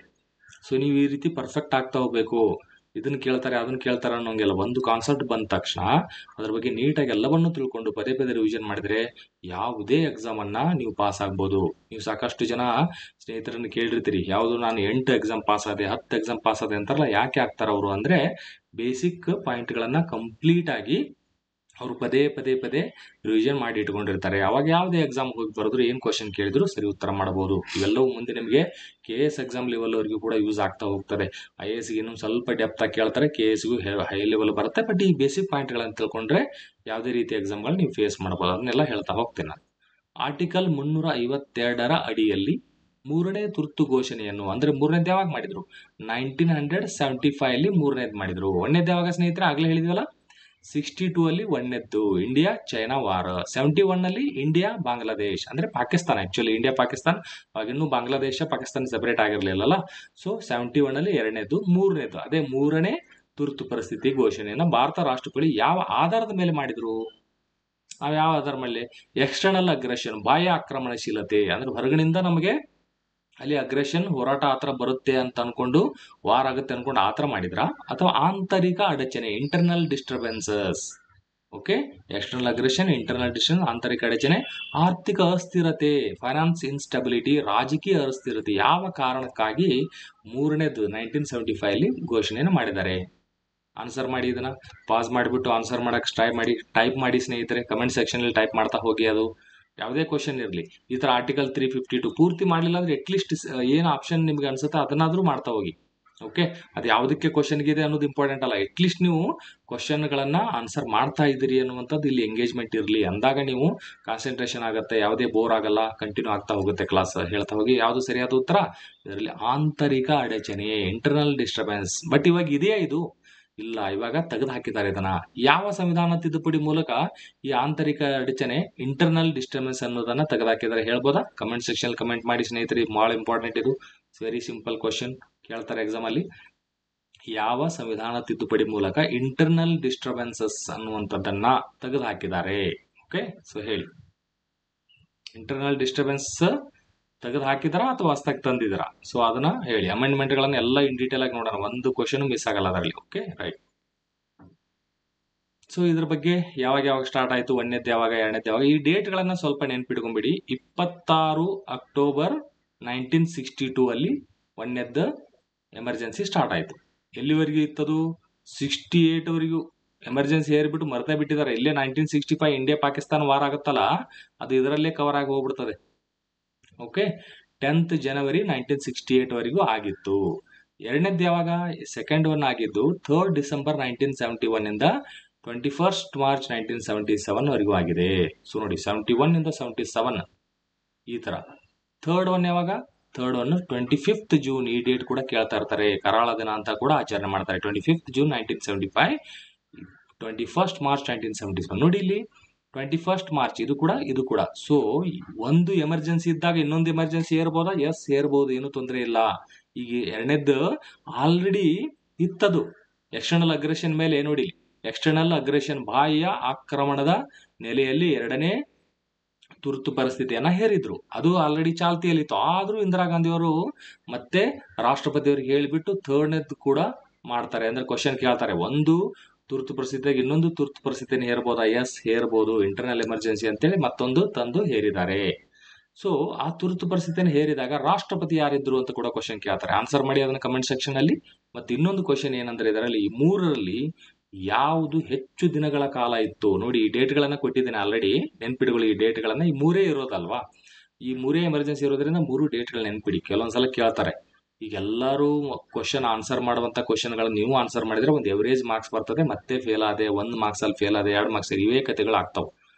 ಸೊ ನೀವು ಈ ರೀತಿ ಪರ್ಫೆಕ್ಟ್ ಆಗ್ತಾ ಹೋಗ್ಬೇಕು. ಇದನ್ನ ಕೇಳ್ತಾರೆ ಅದನ್ನ ಕೇಳ್ತಾರೆ ಅನ್ನೋಂಗೆಲ್ಲ. ಒಂದು ಕಾನ್ಸೆಪ್ಟ್ ಬಂದ ತಕ್ಷಣ ಅದ್ರ ಬಗ್ಗೆ ನೀಟಾಗಿ ಎಲ್ಲವನ್ನೂ ತಿಳ್ಕೊಂಡು ಪದೇ ಪದೇ ರಿವಿಷನ್ ಮಾಡಿದ್ರೆ ಯಾವುದೇ ಎಕ್ಸಾಮ್ ಅನ್ನ ನೀವು ಪಾಸ್ ಆಗ್ಬೋದು. ನೀವು ಸಾಕಷ್ಟು ಜನ ಸ್ನೇಹಿತರನ್ನ ಕೇಳಿರ್ತೀರಿ, ಯಾವುದು ನಾನು 8 ಎಕ್ಸಾಮ್ ಪಾಸ್ ಆದೆ, 10 ಎಕ್ಸಾಮ್ ಪಾಸ್ ಆದೆ ಅಂತಾರಲ್ಲ. ಯಾಕೆ ಆಗ್ತಾರ ಅವರು ಅಂದ್ರೆ ಬೇಸಿಕ್ ಪಾಯಿಂಟ್ ಗಳನ್ನ ಕಂಪ್ಲೀಟ್ ಆಗಿ ಅವರು ಪದೇ ಪದೇ ಪದೇ ರಿವಿಷನ್ ಮಾಡಿ ಇಟ್ಕೊಂಡಿರ್ತಾರೆ. ಅವಾಗ ಯಾವುದೇ ಎಕ್ಸಾಮ್ ಹೋಗಿ ಬರೆದ್ರು ಏನ್ ಕ್ವಶನ್ ಕೇಳಿದ್ರು ಸರಿ ಉತ್ತರ ಮಾಡಬಹುದು. ಇವೆಲ್ಲವೂ ಮುಂದೆ ನಿಮಗೆ KS ಎಕ್ಸಾಮ್ ಲೆವೆಲ್ ವರೆಗೂ ಕೂಡ ಯೂಸ್ ಆಗ್ತಾ ಹೋಗ್ತದೆ. IAS ಇನ್ನೊಂದು ಸ್ವಲ್ಪ ಡೆಪ್ತ್ ಆಗಿ ಕೇಳ್ತಾರೆ, KSಗೂ ಹೈ ಲೆವೆಲ್ ಬರುತ್ತೆ. ಬಟ್ ಈ ಬೇಸಿಕ್ ಪಾಯಿಂಟ್ ಗಳನ್ನ ತಿಳ್ಕೊಂಡ್ರೆ ಯಾವುದೇ ರೀತಿ ಎಕ್ಸಾಮ್ಗಳು ನೀವು ಫೇಸ್ ಮಾಡಬಹುದು. ಅದನ್ನೆಲ್ಲ ಹೇಳ್ತಾ ಹೋಗ್ತೇನೆ ನಾನು. ಆರ್ಟಿಕಲ್ 352ರ ಅಡಿಯಲ್ಲಿ 3ನೇ ತುರ್ತು ಘೋಷಣೆಯನ್ನು, ಅಂದ್ರೆ 3ನೇದು ಯಾವಾಗ ಮಾಡಿದ್ರು? 1975 ಅಲ್ಲಿ 3ನೇದು ಮಾಡಿದ್ರು. 1ನೇದು ಯಾವಾಗ ಸ್ನೇಹಿತರೆ? ಆಗ್ಲೇ ಹೇಳಿದ್ವಲ್ಲ, 62 ಅಲ್ಲಿ 1ನೇದ್ದು ಇಂಡಿಯಾ ಚೈನಾ ವಾರ್. 71 ಅಲ್ಲಿ ಇಂಡಿಯಾ ಬಾಂಗ್ಲಾದೇಶ್, ಅಂದ್ರೆ ಪಾಕಿಸ್ತಾನ. ಆಕ್ಚುಲಿ ಇಂಡಿಯಾ ಪಾಕಿಸ್ತಾನ ಅವಾಗಿನ್ನೂ ಬಾಂಗ್ಲಾದೇಶ ಪಾಕಿಸ್ತಾನ ಸೆಪರೇಟ್ ಆಗಿರ್ಲಿಲ್ಲಲ್ಲ. ಸೊ 71 ಅಲ್ಲಿ 2ನೇದ್ದು. 3ನೇದ್ದು ಅದೇ 3ನೇ ತುರ್ತು ಪರಿಸ್ಥಿತಿ ಘೋಷಣೆಯನ್ನ ಭಾರತ ರಾಷ್ಟ್ರಪತಿ ಯಾವ ಆಧಾರದ ಮೇಲೆ ಮಾಡಿದ್ರು? ಯಾವ ಆಧಾರ ಮೇಲೆ? ಎಕ್ಸ್ಟರ್ನಲ್ ಅಗ್ರೆಷನ್, ಬಾಹ್ಯ ಆಕ್ರಮಣಶೀಲತೆ, ಅಂದ್ರೆ ಹೊರಗಿನಿಂದ ನಮಗೆ ಅಲ್ಲಿ ಅಗ್ರೆಷನ್, ಹೋರಾಟ ಆತರ ಬರುತ್ತೆ ಅಂತ ಅನ್ಕೊಂಡು, ವಾರ್ ಆಗುತ್ತೆ ಅನ್ಕೊಂಡು ಆತರ ಮಾಡಿದ್ರ, ಅಥವಾ ಆಂತರಿಕ ಅಡಚಣೆ, internal disturbances? Okay, external aggression, internal disturbance, ಆಂತರಿಕ ಅಡಚಣೆ, ಆರ್ಥಿಕ ಅಸ್ಥಿರತೆ, ಫೈನಾನ್ಸ್ ಇನ್ಸ್ಟೆಬಿಲಿಟಿ, ರಾಜಕೀಯ ಅಸ್ಥಿರತೆ. ಯಾವ ಕಾರಣಕ್ಕಾಗಿ 3ನೇದು 1975 ಅಲ್ಲಿ ಘೋಷಣೆಯನ್ನು ಮಾಡಿದ್ದಾರೆ? ಆನ್ಸರ್ ಮಾಡಿ, ಇದನ್ನ ಪಾಸ್ ಮಾಡಿಬಿಟ್ಟು ಆನ್ಸರ್ ಮಾಡಕ್ಕೆ ಟೈಪ್ ಮಾಡಿ ಸ್ನೇಹಿತರೆ. ಕಮೆಂಟ್ ಸೆಕ್ಷನ್ ಅಲ್ಲಿ ಟೈಪ್ ಮಾಡ್ತಾ ಹೋಗಿ. ಅದು ಯಾವುದೇ ಕ್ವಶನ್ ಇರಲಿ, ಈ ತರ ಆರ್ಟಿಕಲ್ 352 ಪೂರ್ತಿ ಮಾಡಲಿಲ್ಲ ಅಂದ್ರೆ ಅಟ್ಲೀಸ್ಟ್ ಏನು ಆಪ್ಷನ್ ನಿಮ್ಗೆ ಅನ್ಸುತ್ತೆ ಅದನ್ನಾದ್ರೂ ಮಾಡ್ತಾ ಹೋಗಿ. ಓಕೆ, ಅದು ಯಾವುದಕ್ಕೆ ಕ್ವಶನ್ಗೆ ಇದೆ ಅನ್ನೋದು ಇಂಪಾರ್ಟೆಂಟ್ ಅಲ್ಲ. ಅಟ್ಲೀಸ್ಟ್ ನೀವು ಕ್ವಶನ್ಗಳನ್ನ ಆನ್ಸರ್ ಮಾಡ್ತಾ ಇದ್ದೀರಿ ಅನ್ನುವಂಥದ್ದು ಇಲ್ಲಿ ಎಂಗೇಜ್ಮೆಂಟ್ ಇರಲಿ. ಅಂದಾಗ ನೀವು ಕಾನ್ಸಂಟ್ರೇಷನ್ ಆಗುತ್ತೆ, ಯಾವುದೇ ಬೋರ್ ಆಗಲ್ಲ, ಕಂಟಿನ್ಯೂ ಆಗ್ತಾ ಹೋಗುತ್ತೆ ಕ್ಲಾಸ್ ಹೇಳ್ತಾ ಹೋಗಿ. ಯಾವುದು ಸರಿಯಾದ ಉತ್ತರ? ಇದರಲ್ಲಿ ಆಂತರಿಕ ಅಡಚಣೆ, ಇಂಟರ್ನಲ್ ಡಿಸ್ಟರ್ಬೆನ್ಸ್. ಬಟ್ ಇವಾಗ ಇದೆಯಾ ಇದು? ಇಲ್ಲ, ಇವಾಗ ತೆಗೆದು ಹಾಕಿದ್ದಾರೆ ಇದನ್ನ. ಯಾವ ಸಂವಿಧಾನ ತಿದ್ದುಪಡಿ ಮೂಲಕ ಈ ಆಂತರಿಕ ಅಡಚಣೆ, ಇಂಟರ್ನಲ್ ಡಿಸ್ಟರ್ಬೆನ್ಸ್ ಅನ್ನೋದನ್ನ ತೆಗೆದುಹಾಕಿದ್ದಾರೆ ಹೇಳ್ಬೋದಾ? ಕಮೆಂಟ್ ಸೆಕ್ಷನ್ ಕಮೆಂಟ್ ಮಾಡಿ ಸ್ನೇಹಿತರೆ. ಬಹಳ ಇಂಪಾರ್ಟೆಂಟ್ ಇದು. ವೆರಿ ಸಿಂಪಲ್ ಕ್ವಶನ್ ಕೇಳ್ತಾರೆ ಎಕ್ಸಾಮ್ ಅಲ್ಲಿ. ಯಾವ ಸಂವಿಧಾನ ತಿದ್ದುಪಡಿ ಮೂಲಕ ಇಂಟರ್ನಲ್ ಡಿಸ್ಟರ್ಬೆನ್ಸಸ್ ಅನ್ನುವಂಥದ್ದನ್ನ ತೆಗೆದು ಹಾಕಿದ್ದಾರೆ? ಓಕೆ, ಸೊ ಹೇಳಿ, ಇಂಟರ್ನಲ್ ಡಿಸ್ಟರ್ಬೆನ್ಸ್ ತೆಗೆದು ಹಾಕಿದಾರ ಅಥವಾ ಹೊಸದಾಗಿ ತಂದಿದಾರ? ಸೊ ಅದನ್ನ ಹೇಳಿ. ಅಮೆಂಡ್ಮೆಂಟ್ ಗಳನ್ನ ಎಲ್ಲ ಇನ್ ಡೀಟೇಲ್ ಆಗಿ ನೋಡೋಣ, ಒಂದು ಕ್ವಶನ್ ಮಿಸ್ ಆಗಲ್ಲ ಅದರಲ್ಲಿ. Okay, right. ಸೊ ಇದ್ರ ಬಗ್ಗೆ ಯಾವಾಗ ಸ್ಟಾರ್ಟ್ ಆಯ್ತು, ಒಂದನೇದ್ದು ಯಾವಾಗ, ಎರಡನೇದ್ದು ಯಾವಾಗ, ಈ ಡೇಟ್ ಗಳನ್ನ ಸ್ವಲ್ಪ ನೆನ್ಪಿಟ್ಕೊಂಡ್ಬಿಡಿ. 26 ಅಕ್ಟೋಬರ್ 1962 ಅಲ್ಲಿ ಒಂದನೇದ್ದು ಎಮರ್ಜೆನ್ಸಿ ಸ್ಟಾರ್ಟ್ ಆಯ್ತು. ಎಲ್ಲಿವರೆಗೂ ಇತ್ತದು? 68 ವರೆಗೂ ಎಮರ್ಜೆನ್ಸಿ ಏರ್ಬಿಟ್ಟು ಮರ್ತಾ ಬಿಟ್ಟಿದ್ದಾರೆ. ಇಲ್ಲೇ 1965 ಇಂಡಿಯಾ ಪಾಕಿಸ್ತಾನ ವಾರ ಆಗುತ್ತಲ್ಲ, ಅದು ಇದರಲ್ಲೇ ಕವರ್ ಆಗಿ ಹೋಗ್ಬಿಡ್ತದೆ. ಓಕೆ, 10th ಜನವರಿ 1968 ವರೆಗೂ ಆಗಿತ್ತು. ಎರಡನೇದ್ದು ಯಾವಾಗ? ಸೆಕೆಂಡ್ ಒನ್ ಆಗಿದ್ದು 3rd ಡಿಸೆಂಬರ್ 1971 ಇಂದ 21st ಮಾರ್ಚ್ 1977 ವರೆಗೂ ಆಗಿದೆ. ಸೊ ನೋಡಿ, 71 ಇಂದ 77 ಈ ತರ. ಥರ್ಡ್ ಒನ್ ಯಾವಾಗ? Third one 25th June. ಈ ಡೇಟ್ ಕೂಡ ಕೇಳ್ತಾ ಇರ್ತಾರೆ. ಕರಾಳ ದಿನ ಅಂತ ಕೂಡ ಆಚರಣೆ ಮಾಡ್ತಾರೆ. 25th June 1975, 21st March 1977. ನೋಡಿ ಇಲ್ಲಿ 21st ಮಾರ್ಚ್, ಇದು ಕೂಡ. ಸೊ ಒಂದು ಎಮರ್ಜೆನ್ಸಿ ಇದ್ದಾಗ ಇನ್ನೊಂದು ಎಮರ್ಜೆನ್ಸಿ ಏರ್ಬೋದಾ? ಎಸ್, ಏರ್ಬೋದು, ಏನು ತೊಂದರೆ ಇಲ್ಲ. ಈಗ ಎರಡನೇದ್ದು ಆಲ್ರೆಡಿ ಇತ್ತದು. ಎಕ್ಸ್ಟರ್ನಲ್ ಅಗ್ರೆಷನ್ ಮೇಲೆ ನೋಡಿ, ಎಕ್ಸ್ಟರ್ನಲ್ ಅಗ್ರೆಷನ್, ಬಾಹ್ಯ ಆಕ್ರಮಣದ ನೆಲೆಯಲ್ಲಿ ಎರಡನೇ ತುರ್ತು ಪರಿಸ್ಥಿತಿಯನ್ನ ಹೇರಿದ್ರು. ಅದು ಆಲ್ರೆಡಿ ಚಾಲ್ತಿಯಲ್ಲಿತ್ತು. ಆದ್ರೂ ಇಂದಿರಾ ಗಾಂಧಿ ಅವರು ಮತ್ತೆ ರಾಷ್ಟ್ರಪತಿಯವರಿಗೆ ಹೇಳಿಬಿಟ್ಟು ಥರ್ಡ್ನೇದ್ದು ಕೂಡ ಮಾಡ್ತಾರೆ. ಅಂದ್ರೆ ಕ್ವಶನ್ ಕೇಳ್ತಾರೆ, ಒಂದು ತುರ್ತು ಪರಿಸ್ಥಿತಿಯಾಗಿ ಇನ್ನೊಂದು ತುರ್ತು ಪರಿಸ್ಥಿತಿಯನ್ನು ಹೇರ್ಬೋದಾ? ಎಸ್, ಹೇರ್ಬೋದು. ಇಂಟರ್ನಲ್ ಎಮರ್ಜೆನ್ಸಿ ಅಂತೇಳಿ ಮತ್ತೊಂದು ತಂದು ಹೇರಿದ್ದಾರೆ. ಸೊ ಆ ತುರ್ತು ಪರಿಸ್ಥಿತಿಯನ್ನು ಹೇರಿದಾಗ ರಾಷ್ಟ್ರಪತಿ ಯಾರಿದ್ರು ಅಂತ ಕೂಡ ಕ್ವಶನ್ ಕೇಳ್ತಾರೆ. ಆನ್ಸರ್ ಮಾಡಿ ಅದನ್ನ ಕಮೆಂಟ್ ಸೆಕ್ಷನ್ ಅಲ್ಲಿ. ಮತ್ತೆ ಇನ್ನೊಂದು ಕ್ವಶನ್ ಏನಂದ್ರೆ, ಇದರಲ್ಲಿ ಈ ಮೂರರಲ್ಲಿ ಯಾವುದು ಹೆಚ್ಚು ದಿನಗಳ ಕಾಲ ಇತ್ತು? ನೋಡಿ, ಈ ಡೇಟ್ ಗಳನ್ನ ಕೊಟ್ಟಿದ್ದೇನೆ ಆಲ್ರೆಡಿ, ನೆನ್ಪಿಟ್ಕೊಳ್ಳಿ. ಈ ಡೇಟ್ ಗಳನ್ನ, ಈ ಮೂರೇ ಇರೋದಲ್ವಾ, ಈ ಮೂರೇ ಎಮರ್ಜೆನ್ಸಿ ಇರೋದ್ರಿಂದ ಮೂರು ಡೇಟ್ ಗಳು ನೆನ್ಪಿಡಿ. ಕೆಲವೊಂದ್ಸಲ ಕೇಳ್ತಾರೆ. ಈಗ ಎಲ್ಲರೂ ಕ್ವಶನ್ ಆನ್ಸರ್ ಮಾಡುವಂತ ಕ್ವಶನ್ ಗಳನ್ನ ನೀವು ಆನ್ಸರ್ ಮಾಡಿದ್ರೆ ಒಂದು ಎವರೇಜ್ ಮಾರ್ಕ್ಸ್ ಬರ್ತದೆ. ಮತ್ತೆ ಫೇಲ್ ಆದೆ, 1 ಮಾರ್ಕ್ಸ್ ಅಲ್ಲಿ ಫೇಲ್ ಆದೆ, 2 ಮಾರ್ಕ್ಸ್, ಇವೇ ಕಥೆಗಳು ಆಗ್ತಾವ.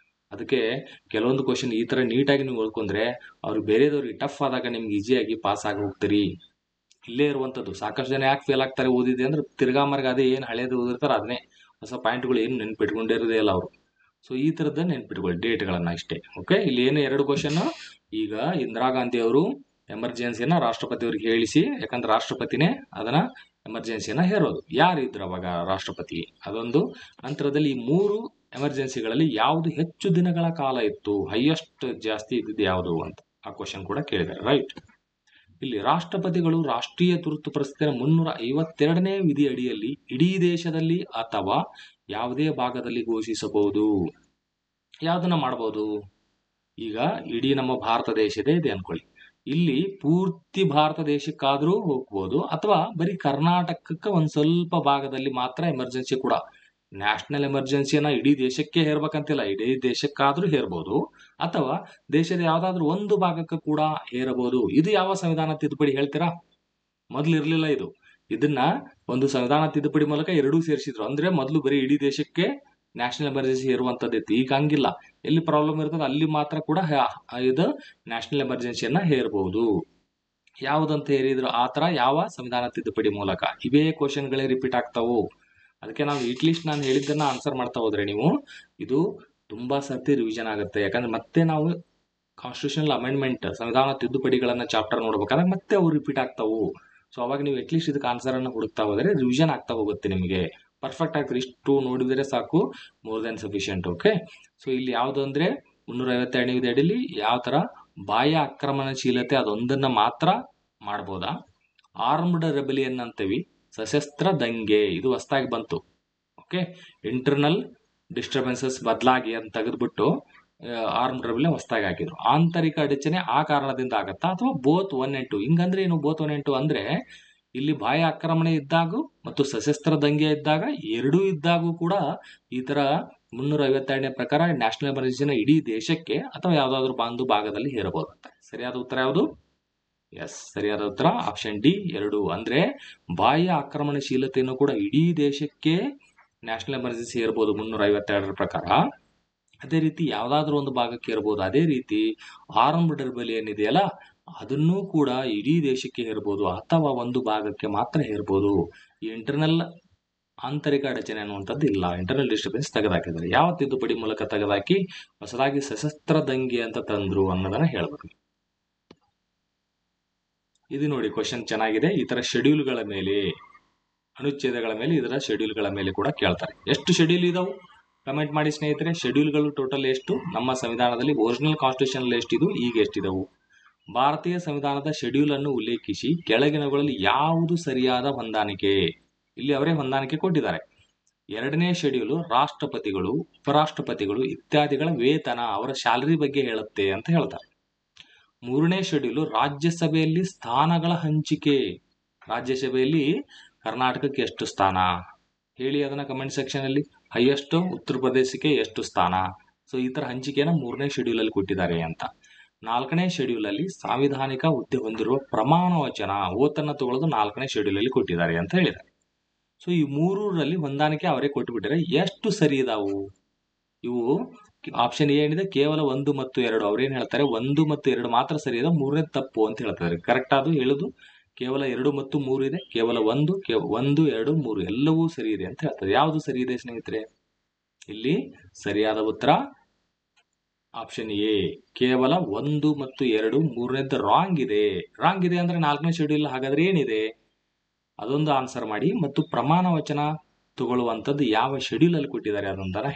ಅದಕ್ಕೆ ಕೆಲವೊಂದು ಕ್ವಶನ್ ಈ ತರ ನೀಟಾಗಿ ನೀವು ಓದ್ಕೊಂಡ್ರೆ ಅವ್ರಿಗೆ ಬೇರೆದವ್ರಿಗೆ ಟಫ್ ಆದಾಗ ನಿಮ್ಗೆ ಈಸಿಯಾಗಿ ಪಾಸ್ ಆಗಿ ಹೋಗ್ತೀರಿ. ಇಲ್ಲೇ ಇರುವಂತದ್ದು ಸಾಕಷ್ಟು ಜನ ಯಾಕೆ ಫೇಲ್ ಆಗ್ತಾರೆ ಓದಿದೆ ಅಂದ್ರೆ, ತಿರ್ಗಾ ಮರ್ಗ ಅದೇ ಏನು ಹಳೇದು ಓದಿರ್ತಾರೆ ಅದನ್ನೇ, ಹೊಸ ಪಾಯಿಂಟ್ಗಳು ಏನು ನೆನ್ಪಿಟ್ಕೊಂಡಿರೋದೇ ಇಲ್ಲ ಅವರು. ಸೊ ಈ ತರದ್ದು ನೆನ್ಪಿಟ್ಕೊಳ್ಳಿ ಡೇಟ್ಗಳನ್ನ ಇಷ್ಟೇ. ಓಕೆ, ಇಲ್ಲಿ ಏನು 2 ಕ್ವಶನ್. ಈಗ ಇಂದಿರಾ ಗಾಂಧಿ ಅವರು ಎಮರ್ಜೆನ್ಸಿಯನ್ನ ರಾಷ್ಟ್ರಪತಿ ಅವ್ರಿಗೆ ಹೇಳಿಸಿ, ಯಾಕಂದ್ರೆ ರಾಷ್ಟ್ರಪತಿನೇ ಅದನ್ನ ಎಮರ್ಜೆನ್ಸಿಯನ್ನ ಹೇರೋದು. ಯಾರಿದ್ರು ಅವಾಗ ರಾಷ್ಟ್ರಪತಿ? ಅದೊಂದು. ನಂತರದಲ್ಲಿ ಈ 3 ಎಮರ್ಜೆನ್ಸಿಗಳಲ್ಲಿ ಯಾವುದು ಹೆಚ್ಚು ದಿನಗಳ ಕಾಲ ಇತ್ತು, ಹೈಯೆಸ್ಟ್ ಜಾಸ್ತಿ ಇದ್ದಿದ್ದು ಯಾವುದು ಅಂತ ಆ ಕ್ವಶನ್ ಕೂಡ ಕೇಳಿದ್ದಾರೆ. ರೈಟ್. ಇಲ್ಲಿ ರಾಷ್ಟ್ರಪತಿಗಳು ರಾಷ್ಟ್ರೀಯ ತುರ್ತು ಪರಿಸ್ಥಿತಿಯ 352ನೇ ವಿಧಿ ಅಡಿಯಲ್ಲಿ ಇಡೀ ದೇಶದಲ್ಲಿ ಅಥವಾ ಯಾವುದೇ ಭಾಗದಲ್ಲಿ ಘೋಷಿಸಬಹುದು. ಯಾವ್ದನ್ನ ಮಾಡಬಹುದು? ಈಗ ಇಡೀ ನಮ್ಮ ಭಾರತ ದೇಶದೇ ಇದೆ ಅನ್ಕೊಳ್ಳಿ. ಇಲ್ಲಿ ಪೂರ್ತಿ ಭಾರತ ದೇಶಕ್ಕಾದ್ರೂ ಹೋಗ್ಬೋದು, ಅಥವಾ ಬರೀ ಕರ್ನಾಟಕಕ್ಕೆ ಒಂದ್ ಸ್ವಲ್ಪ ಭಾಗದಲ್ಲಿ ಮಾತ್ರ ಎಮರ್ಜೆನ್ಸಿ ಕೂಡ. ನ್ಯಾಷನಲ್ ಎಮರ್ಜೆನ್ಸಿಯನ್ನ ಇಡೀ ದೇಶಕ್ಕೆ ಹೇರ್ಬೇಕಂತಿಲ್ಲ, ಇಡೀ ದೇಶಕ್ಕಾದ್ರೂ ಹೇರ್ಬೋದು, ಅಥವಾ ದೇಶದ ಯಾವ್ದಾದ್ರು ಒಂದು ಭಾಗಕ್ಕೆ ಕೂಡ ಹೇರಬಹುದು. ಇದು ಯಾವ ಸಂವಿಧಾನ ತಿದ್ದುಪಡಿ ಹೇಳ್ತೀರಾ? ಮೊದ್ಲು ಇರ್ಲಿಲ್ಲ ಇದು. ಇದನ್ನ ಒಂದು ಸಂವಿಧಾನ ತಿದ್ದುಪಡಿ ಮೂಲಕ ಎರಡೂ ಸೇರಿಸಿದ್ರು. ಅಂದ್ರೆ ಮೊದಲು ಬರೀ ಇಡೀ ದೇಶಕ್ಕೆ ನ್ಯಾಷನಲ್ ಎಮರ್ಜೆನ್ಸಿ ಹೇರುವಂತದ್ದಿತ್ತು. ಈಗ ಹಂಗಿಲ್ಲ. ಎಲ್ಲಿ ಪ್ರಾಬ್ಲಮ್ ಇರ್ತದೆ ಅಲ್ಲಿ ಮಾತ್ರ ಕೂಡ ಇದು ನ್ಯಾಷನಲ್ ಎಮರ್ಜೆನ್ಸಿಯನ್ನ ಹೇರಬಹುದು. ಯಾವುದಂತ ಹೇರಿದ್ರು ಆ ತರ ಯಾವ ಸಂವಿಧಾನ ತಿದ್ದುಪಡಿ ಮೂಲಕ? ಇವೇ ಕ್ವಶನ್ಗಳೇ ರಿಪೀಟ್ ಆಗ್ತಾವು. ಅದಕ್ಕೆ ನಾವು ಅಟ್ಲೀಸ್ಟ್ ನಾನು ಹೇಳಿದ್ದನ್ನ ಆನ್ಸರ್ ಮಾಡ್ತಾ ಹೋದ್ರೆ ನೀವು ಇದು ತುಂಬಾ ಸರ್ತಿ ರಿವಿಷನ್ ಆಗುತ್ತೆ. ಯಾಕಂದ್ರೆ ಮತ್ತೆ ನಾವು ಕಾನ್ಸ್ಟಿಟ್ಯೂಷನಲ್ ಅಮೆಂಡ್ಮೆಂಟ್, ಸಂವಿಧಾನ ತಿದ್ದುಪಡಿಗಳನ್ನ ಚಾಪ್ಟರ್ ನೋಡ್ಬೇಕಾದ್ರೆ ಮತ್ತೆ ಅವು ರಿಪೀಟ್ ಆಗ್ತಾವು. ಸೊ ಅವಾಗ ನೀವು ಅಟ್ಲೀಸ್ಟ್ ಇದಕ್ಕೆ ಆನ್ಸರ್ ಅನ್ನು ಹುಡುಕ್ತಾ ಹೋದ್ರೆ ರಿವಿಷನ್ ಆಗ್ತಾ ಹೋಗುತ್ತೆ, ನಿಮಗೆ ಪರ್ಫೆಕ್ಟ್ ಆಗ್ತದೆ. ಇಷ್ಟು ನೋಡಿದ್ರೆ ಸಾಕು, more than sufficient. Okay, so ಇಲ್ಲಿ ಯಾವ್ದು ಅಂದ್ರೆ 352ನೇ ವಿಧಿ ಅಡಿಯಲ್ಲಿ ಯಾವ ತರ ಬಾಹ್ಯ ಆಕ್ರಮಣಶೀಲತೆ ಅದೊಂದನ್ನ ಮಾತ್ರ ಮಾಡಬಹುದಾ? ಆರ್ಮ್ಡ್ ರೆಬೆಲಿಯನ್ ಅಂತೀವಿ, ಸಶಸ್ತ್ರ ದಂಗೆ, ಇದು ಹೊಸದಾಗಿ ಬಂತು. ಓಕೆ, ಇಂಟರ್ನಲ್ ಡಿಸ್ಟರ್ಬೆನ್ಸಸ್ ಬದಲಾಗಿ ಅಂತ ತೆಗೆದ್ಬಿಟ್ಟು ಆರ್ಮ್ಡ್ ರೆಬೆಲಿಯನ್ ಹೊಸದಾಗಿ ಹಾಕಿದ್ರು. ಆಂತರಿಕ ಅಡಚಣೆ ಆ ಕಾರಣದಿಂದ ಆಗತ್ತಾ ಅಥವಾ ಬೋತ್ 1 and 2? ಹಿಂಗಂದ್ರೆ ಏನು ಬೋತ್ 1 and 2 ಅಂದ್ರೆ? ಇಲ್ಲಿ ಬಾಹ್ಯ ಆಕ್ರಮಣ ಇದ್ದಾಗ ಮತ್ತು ಸಶಸ್ತ್ರ ದಂಗೆ ಇದ್ದಾಗ ಎರಡೂ ಇದ್ದಾಗೂ ಕೂಡ ಈ ತರ 352ನೇ ಪ್ರಕಾರ ನ್ಯಾಷನಲ್ ಎಮರ್ಜೆನ್ಸಿನ ಇಡೀ ದೇಶಕ್ಕೆ ಅಥವಾ ಯಾವ್ದಾದ್ರು ಒಂದು ಭಾಗದಲ್ಲಿ ಹೇರಬಹುದಂತೆ. ಸರಿಯಾದ ಉತ್ತರ ಯಾವುದು? ಎಸ್, ಸರಿಯಾದ ಉತ್ತರ ಆಪ್ಷನ್ ಡಿ 2. ಅಂದ್ರೆ ಬಾಹ್ಯ ಆಕ್ರಮಣಶೀಲತೆಯನ್ನು ಕೂಡ ಇಡೀ ದೇಶಕ್ಕೆ ನ್ಯಾಷನಲ್ ಎಮರ್ಜೆನ್ಸಿ ಇರಬಹುದು 352ರ ಪ್ರಕಾರ. ಅದೇ ರೀತಿ ಯಾವ್ದಾದ್ರು ಒಂದು ಭಾಗಕ್ಕೆ ಇರಬಹುದು. ಅದೇ ರೀತಿ ಆರ್ಮ್ಡ್ ರೆಬೆಲಿಯನ್ ಇದೆಯಲ್ಲ, ಅದನ್ನೂ ಕೂಡ ಇಡೀ ದೇಶಕ್ಕೆ ಹೇರಬಹುದು ಅಥವಾ ಒಂದು ಭಾಗಕ್ಕೆ ಮಾತ್ರ ಹೇರಬಹುದು. ಈ ಇಂಟರ್ನಲ್ ಆಂತರಿಕ ಅಡಚಣೆ ಅನ್ನುವಂಥದ್ದು ಇಲ್ಲ. ಇಂಟರ್ನಲ್ ಡಿಸ್ಟರ್ಬೆನ್ಸ್ ತೆಗೆದಾಕಿದ್ದಾರೆ. ಯಾವ ತಿದ್ದುಪಡಿ ಮೂಲಕ ತೆಗೆದಾಕಿ ಹೊಸದಾಗಿ ಸಶಸ್ತ್ರ ದಂಗೆ ಅಂತ ತಂದ್ರು ಅನ್ನೋದನ್ನ ಹೇಳ್ಬೇಕು. ಇದು ನೋಡಿ ಕ್ವಶನ್ ಚೆನ್ನಾಗಿದೆ. ಈ ತರ ಶೆಡ್ಯೂಲ್ಗಳ ಮೇಲೆ, ಅನುಚ್ಛೇದಗಳ ಮೇಲೆ, ಇದರ ಶೆಡ್ಯೂಲ್ಗಳ ಮೇಲೆ ಕೂಡ ಕೇಳ್ತಾರೆ. ಎಷ್ಟು ಶೆಡ್ಯೂಲ್ ಇದಾವು ಕಮೆಂಟ್ ಮಾಡಿ ಸ್ನೇಹಿತರೆ. ಶೆಡ್ಯೂಲ್ಗಳು ಟೋಟಲ್ ಎಷ್ಟು ನಮ್ಮ ಸಂವಿಧಾನದಲ್ಲಿ? ಒರಿಜಿನಲ್ ಕಾನ್ಸ್ಟಿಟ್ಯೂಷನ್ ಎಷ್ಟಿದು, ಈಗ ಎಷ್ಟಿದವು? ಭಾರತೀಯ ಸಂವಿಧಾನದ ಶೆಡ್ಯೂಲ್ ಅನ್ನು ಉಲ್ಲೇಖಿಸಿ ಕೆಳಗಿನವುಗಳಲ್ಲಿ ಯಾವುದು ಸರಿಯಾದ ಹೊಂದಾಣಿಕೆ? ಇಲ್ಲಿ ಅವರೇ ಹೊಂದಾಣಿಕೆ ಕೊಟ್ಟಿದ್ದಾರೆ. 2ನೇ ಶೆಡ್ಯೂಲು ರಾಷ್ಟ್ರಪತಿಗಳು, ಉಪರಾಷ್ಟ್ರಪತಿಗಳು ಇತ್ಯಾದಿಗಳ ವೇತನ, ಅವರ ಸ್ಯಾಲರಿ ಬಗ್ಗೆ ಹೇಳುತ್ತೆ ಅಂತ ಹೇಳ್ತಾರೆ. 3ನೇ ಶೆಡ್ಯೂಲು ರಾಜ್ಯಸಭೆಯಲ್ಲಿ ಸ್ಥಾನಗಳ ಹಂಚಿಕೆ. ರಾಜ್ಯಸಭೆಯಲ್ಲಿ ಕರ್ನಾಟಕಕ್ಕೆ ಎಷ್ಟು ಸ್ಥಾನ ಹೇಳಿ, ಅದನ್ನ ಕಮೆಂಟ್ ಸೆಕ್ಷನ್ ಅಲ್ಲಿ. ಹೈಯೆಸ್ಟ್ ಉತ್ತರ ಪ್ರದೇಶಕ್ಕೆ ಎಷ್ಟು ಸ್ಥಾನ. ಸೊ ಈ ತರ ಹಂಚಿಕೆಯನ್ನ 3ನೇ ಶೆಡ್ಯೂಲ್ ಅಲ್ಲಿ ಕೊಟ್ಟಿದ್ದಾರೆ ಅಂತ. 4ನೇ ಶೆಡ್ಯೂಲ್ ಅಲ್ಲಿ ಸಾಂವಿಧಾನಿಕ ಹುದ್ದೆ ಹೊಂದಿರುವ ಪ್ರಮಾಣ ವಚನ ಓತನ್ನ ತಗೊಳ್ಳೋದು 4ನೇ ಶೆಡ್ಯೂಲ್ ಅಲ್ಲಿ ಕೊಟ್ಟಿದ್ದಾರೆ ಅಂತ ಹೇಳಿದ್ದಾರೆ. ಸೊ ಈ 3ರಲ್ಲಿ ಹೊಂದಾಣಿಕೆ ಅವರೇ ಕೊಟ್ಟುಬಿಟ್ಟಿದ್ದಾರೆ. ಎಷ್ಟು ಸರಿ ಇದಾವು ಇವು? ಆಪ್ಷನ್ ಎ ಏನಿದೆ ಕೇವಲ 1 ಮತ್ತು 2. ಅವ್ರೇನ್ ಹೇಳ್ತಾರೆ 1 ಮತ್ತು 2 ಮಾತ್ರ ಸರಿ ಇದೆ, 3ನೇ ತಪ್ಪು ಅಂತ ಹೇಳ್ತಾರೆ. ಕರೆಕ್ಟ್ ಅದು ಹೇಳುದು ಕೇವಲ 2 ಮತ್ತು 3 ಇದೆ, ಕೇವಲ 1, 2, 3 ಎಲ್ಲವೂ ಸರಿ ಇದೆ ಅಂತ ಹೇಳ್ತಾರೆ. ಯಾವುದು ಸರಿ ಇದೆ ಸ್ನೇಹಿತರೆ? ಇಲ್ಲಿ ಸರಿಯಾದ ಉತ್ತರ ಆಪ್ಷನ್ ಎ, ಕೇವಲ 1 ಮತ್ತು 2, 3ನೇದ್ದು ರಾಂಗ್ ಇದೆ. ರಾಂಗ್ ಇದೆ ಅಂದ್ರೆ 4ನೇ ಶೆಡ್ಯೂಲ್ ಹಾಗಾದ್ರೆ ಏನಿದೆ ಅದೊಂದು ಆನ್ಸರ್ ಮಾಡಿ. ಮತ್ತು ಪ್ರಮಾಣ ವಚನ ತಗೊಳ್ಳುವಂಥದ್ದು ಯಾವ ಶೆಡ್ಯೂಲ್ ಅಲ್ಲಿ ಕೊಟ್ಟಿದ್ದಾರೆ ಅದೊಂದನ್ನ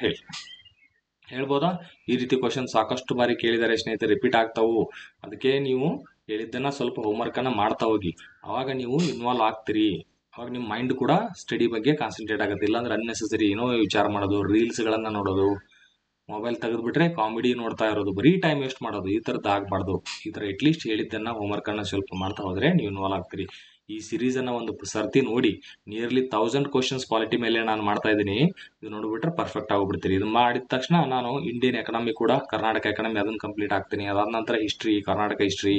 ಹೇಳ್ಬೋದಾ? ಈ ರೀತಿ ಕ್ವಶನ್ ಸಾಕಷ್ಟು ಬಾರಿ ಕೇಳಿದ್ದಾರೆ ಸ್ನೇಹಿತರೆ, ರಿಪೀಟ್ ಆಗ್ತಾವು. ಅದಕ್ಕೆ ನೀವು ಹೇಳಿದ್ದನ್ನ ಸ್ವಲ್ಪ ಹೋಮ್ವರ್ಕ್ ಅನ್ನ ಮಾಡ್ತಾ ಹೋಗಿ, ಅವಾಗ ನೀವು ಇನ್ವಾಲ್ವ್ ಆಗ್ತೀರಿ. ಅವಾಗ ನಿಮ್ಮ ಮೈಂಡ್ ಕೂಡ ಸ್ಟಡಿ ಬಗ್ಗೆ ಕಾನ್ಸಂಟ್ರೇಟ್ ಆಗುತ್ತೆ. ಇಲ್ಲಾಂದ್ರೆ ಅನ್ನೆಸೆಸರಿ ಏನೋ ವಿಚಾರ ಮಾಡೋದು, ರೀಲ್ಸ್ ಗಳನ್ನ ನೋಡೋದು, ಮೊಬೈಲ್ ತೆಗೆದ್ಬಿಟ್ರೆ ಕಾಮಿಡಿ ನೋಡ್ತಾ ಇರೋದು, ಬರೀ ಟೈಮ್ ವೇಸ್ಟ್ ಮಾಡೋದು, ಈ ತರದ್ದು ಆಗ್ಬಾರ್ದು. ಈ ತರ ಅಟ್ಲೀಸ್ಟ್ ಹೇಳಿದ್ದನ್ನ ಹೋಮ್ವರ್ಕ್ ಅನ್ನ ಸ್ವಲ್ಪ ಮಾಡ್ತಾ ಹೋದ್ರೆ ನೀವು ಇನ್ವಾಲ್ವ್ ಆಗ್ತೀರಿ. ಈ ಸಿರೀಸ್ ಅನ್ನ ಒಂದು ಸರ್ತಿ ನೋಡಿ, ನಿಯರ್ಲಿ 1000 ಕ್ವಶನ್ಸ್ ಪಾಲಿಟಿ ಮೇಲೆ ನಾನು ಮಾಡ್ತಾ ಇದ್ದೀನಿ. ಇದು ನೋಡ್ಬಿಟ್ರೆ ಪರ್ಫೆಕ್ಟ್ ಆಗ್ಬಿಡ್ತೀರಿ. ಇದು ಮಾಡಿದ ತಕ್ಷಣ ನಾನು ಇಂಡಿಯನ್ ಎಕನಾಮಿ ಕೂಡ, ಕರ್ನಾಟಕ ಎಕನಾಮಿ ಅದನ್ನ ಕಂಪ್ಲೀಟ್ ಆಗ್ತೀನಿ. ಅದಾದ ನಂತರ history, Karnataka history,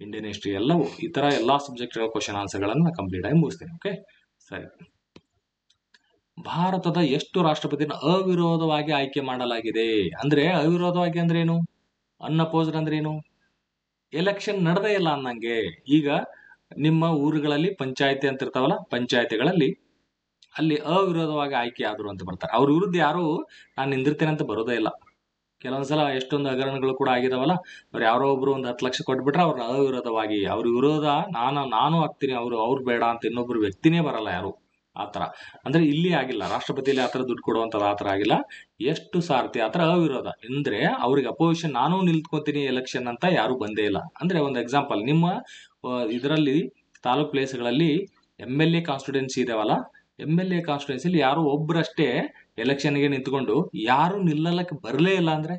Indian history ಎಲ್ಲವೂ ಈ ತರ ಎಲ್ಲಾ ಸಬ್ಜೆಕ್ಟ್ ಕ್ವಶನ್ ಆನ್ಸರ್ ಗಳನ್ನ ಕಂಪ್ಲೀಟ್ ಆಗಿ ಮುಗಿಸ್ತೀನಿ. ಓಕೆ, ಸರಿ. ಭಾರತದ ಎಷ್ಟು ರಾಷ್ಟ್ರಪತಿನ ಅವಿರೋಧವಾಗಿ ಆಯ್ಕೆ ಮಾಡಲಾಗಿದೆ? ಅಂದ್ರೆ ಅವಿರೋಧವಾಗಿ ಅಂದ್ರೆ ಏನು? ಅನ್ಅಪೋಸ್ಡ್ ಅಂದ್ರೆ ಏನು? ಎಲೆಕ್ಷನ್ ನಡೆದೇ ಇಲ್ಲ ಅನ್ನಂಗೆ. ಈಗ ನಿಮ್ಮ ಊರುಗಳಲ್ಲಿ ಪಂಚಾಯತಿ ಅಂತ ಇರ್ತಾವಲ್ಲ, ಪಂಚಾಯತಿಗಳಲ್ಲಿ ಅಲ್ಲಿ ಅವಿರೋಧವಾಗಿ ಆಯ್ಕೆ ಆದ್ರು ಅಂತ ಬರ್ತಾರೆ. ಅವ್ರ ವಿರುದ್ಧ ಯಾರು ನಾನು ನಿಂದಿರ್ತೇನೆ ಅಂತ ಬರೋದೇ ಇಲ್ಲ. ಕೆಲವೊಂದ್ಸಲ ಎಷ್ಟೊಂದು ಹಗರಣಗಳು ಕೂಡ ಆಗಿದಾವಲ್ಲ, ಅವ್ರು ಯಾರೋ ಒಬ್ರು ಒಂದು 10 ಲಕ್ಷ ಕೊಟ್ಬಿಟ್ರೆ ಅವ್ರನ್ನ ಅವಿರೋಧವಾಗಿ, ಅವ್ರ ವಿರೋಧ ನಾನು ಆಗ್ತೀನಿ, ಅವ್ರು ಬೇಡ ಅಂತ ಇನ್ನೊಬ್ರು ವ್ಯಕ್ತಿನೇ ಬರಲ್ಲ ಯಾರು. ಆತರ ಅಂದ್ರೆ ಇಲ್ಲಿ ಆಗಿಲ್ಲ. ರಾಷ್ಟ್ರಪತಿಯಲ್ಲಿ ಆತರ ದುಡ್ಡು ಕೊಡುವಂತದ್ದು ಆತರ ಆಗಿಲ್ಲ. ಎಷ್ಟು ಸಾರ್ತಿ ಆತರ ಅವಿರೋಧ ಅಂದ್ರೆ ಅವ್ರಿಗೆ ಅಪೋಸಿಷನ್ ನಾನು ನಿಲ್ತ್ಕೊತೀನಿ ಎಲೆಕ್ಷನ್ ಅಂತ ಯಾರು ಬಂದೇ ಇಲ್ಲ. ಅಂದ್ರೆ ಒಂದು ಎಕ್ಸಾಂಪಲ್, ನಿಮ್ಮ ಇದರಲ್ಲಿ ತಾಲೂಕ್ ಪ್ಲೇಸ್ಗಳಲ್ಲಿ MLA ಕಾನ್ಸ್ಟಿಟ್ಯೂನ್ಸಿ ಇದಾವಲ್ಲ, MLA ಕಾನ್ಸ್ಟಿಟ್ಯೂನ್ಸಿಲಿ ಯಾರು ಒಬ್ರಷ್ಟೇ ಎಲೆಕ್ಷನ್ಗೆ ನಿಂತ್ಕೊಂಡು ಯಾರು ನಿಲ್ಲಕ್ಕೆ ಬರಲೇ ಇಲ್ಲ ಅಂದ್ರೆ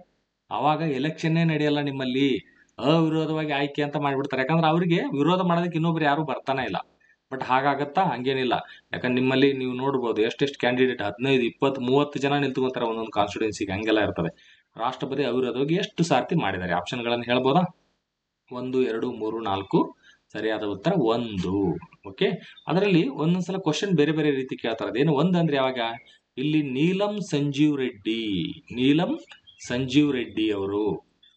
ಅವಾಗ ಎಲೆಕ್ಷನ್ನೇ ನಡೆಯಲ್ಲ ನಿಮ್ಮಲ್ಲಿ. ಅವಿರೋಧವಾಗಿ ಆಯ್ಕೆ ಅಂತ ಮಾಡ್ಬಿಡ್ತಾರೆ. ಯಾಕಂದ್ರೆ ಅವರಿಗೆ ವಿರೋಧ ಮಾಡೋದಕ್ಕೆ ಇನ್ನೊಬ್ರು ಯಾರು ಬರ್ತಾನೆ ಇಲ್ಲ. ಬಟ್ ಹಾಗಾಗತ್ತಾ? ಹಂಗೇನಿಲ್ಲ. ಯಾಕಂದ್ರೆ ನಿಮ್ಮಲ್ಲಿ ನೀವು ನೋಡ್ಬೋದು ಎಷ್ಟೆಷ್ಟು ಕ್ಯಾಂಡಿಡೇಟ್ 15, 20, 30 ಜನ ನಿಂತ್ಕೊಂತಾರೆ ಒಂದೊಂದು ಕಾನ್ಸ್ಟಿಟ್ಯೂನ್ಸಿಗೆ, ಹಂಗೆಲ್ಲ ಇರ್ತದೆ. ರಾಷ್ಟ್ರಪತಿ ಅವಿರೋಧವಾಗಿ ಎಷ್ಟು ಸಾರ್ತಿ ಮಾಡಿದ್ದಾರೆ? ಆಪ್ಷನ್ ಗಳನ್ನ ಹೇಳ್ಬೋದಾ? 1, 2, 3, 4. ಸರಿಯಾದ ಉತ್ತರ 1. ಓಕೆ, ಅದರಲ್ಲಿ ಒಂದೊಂದ್ಸಲ ಕ್ವಶನ್ ಬೇರೆ ಬೇರೆ ರೀತಿ ಕೇಳ್ತಾರೆ. ಅದೇನು 1 ಅಂದ್ರೆ ಯಾವಾಗ? ಇಲ್ಲಿ ನೀಲಂ ಸಂಜೀವ್ ರೆಡ್ಡಿ ಅವರು,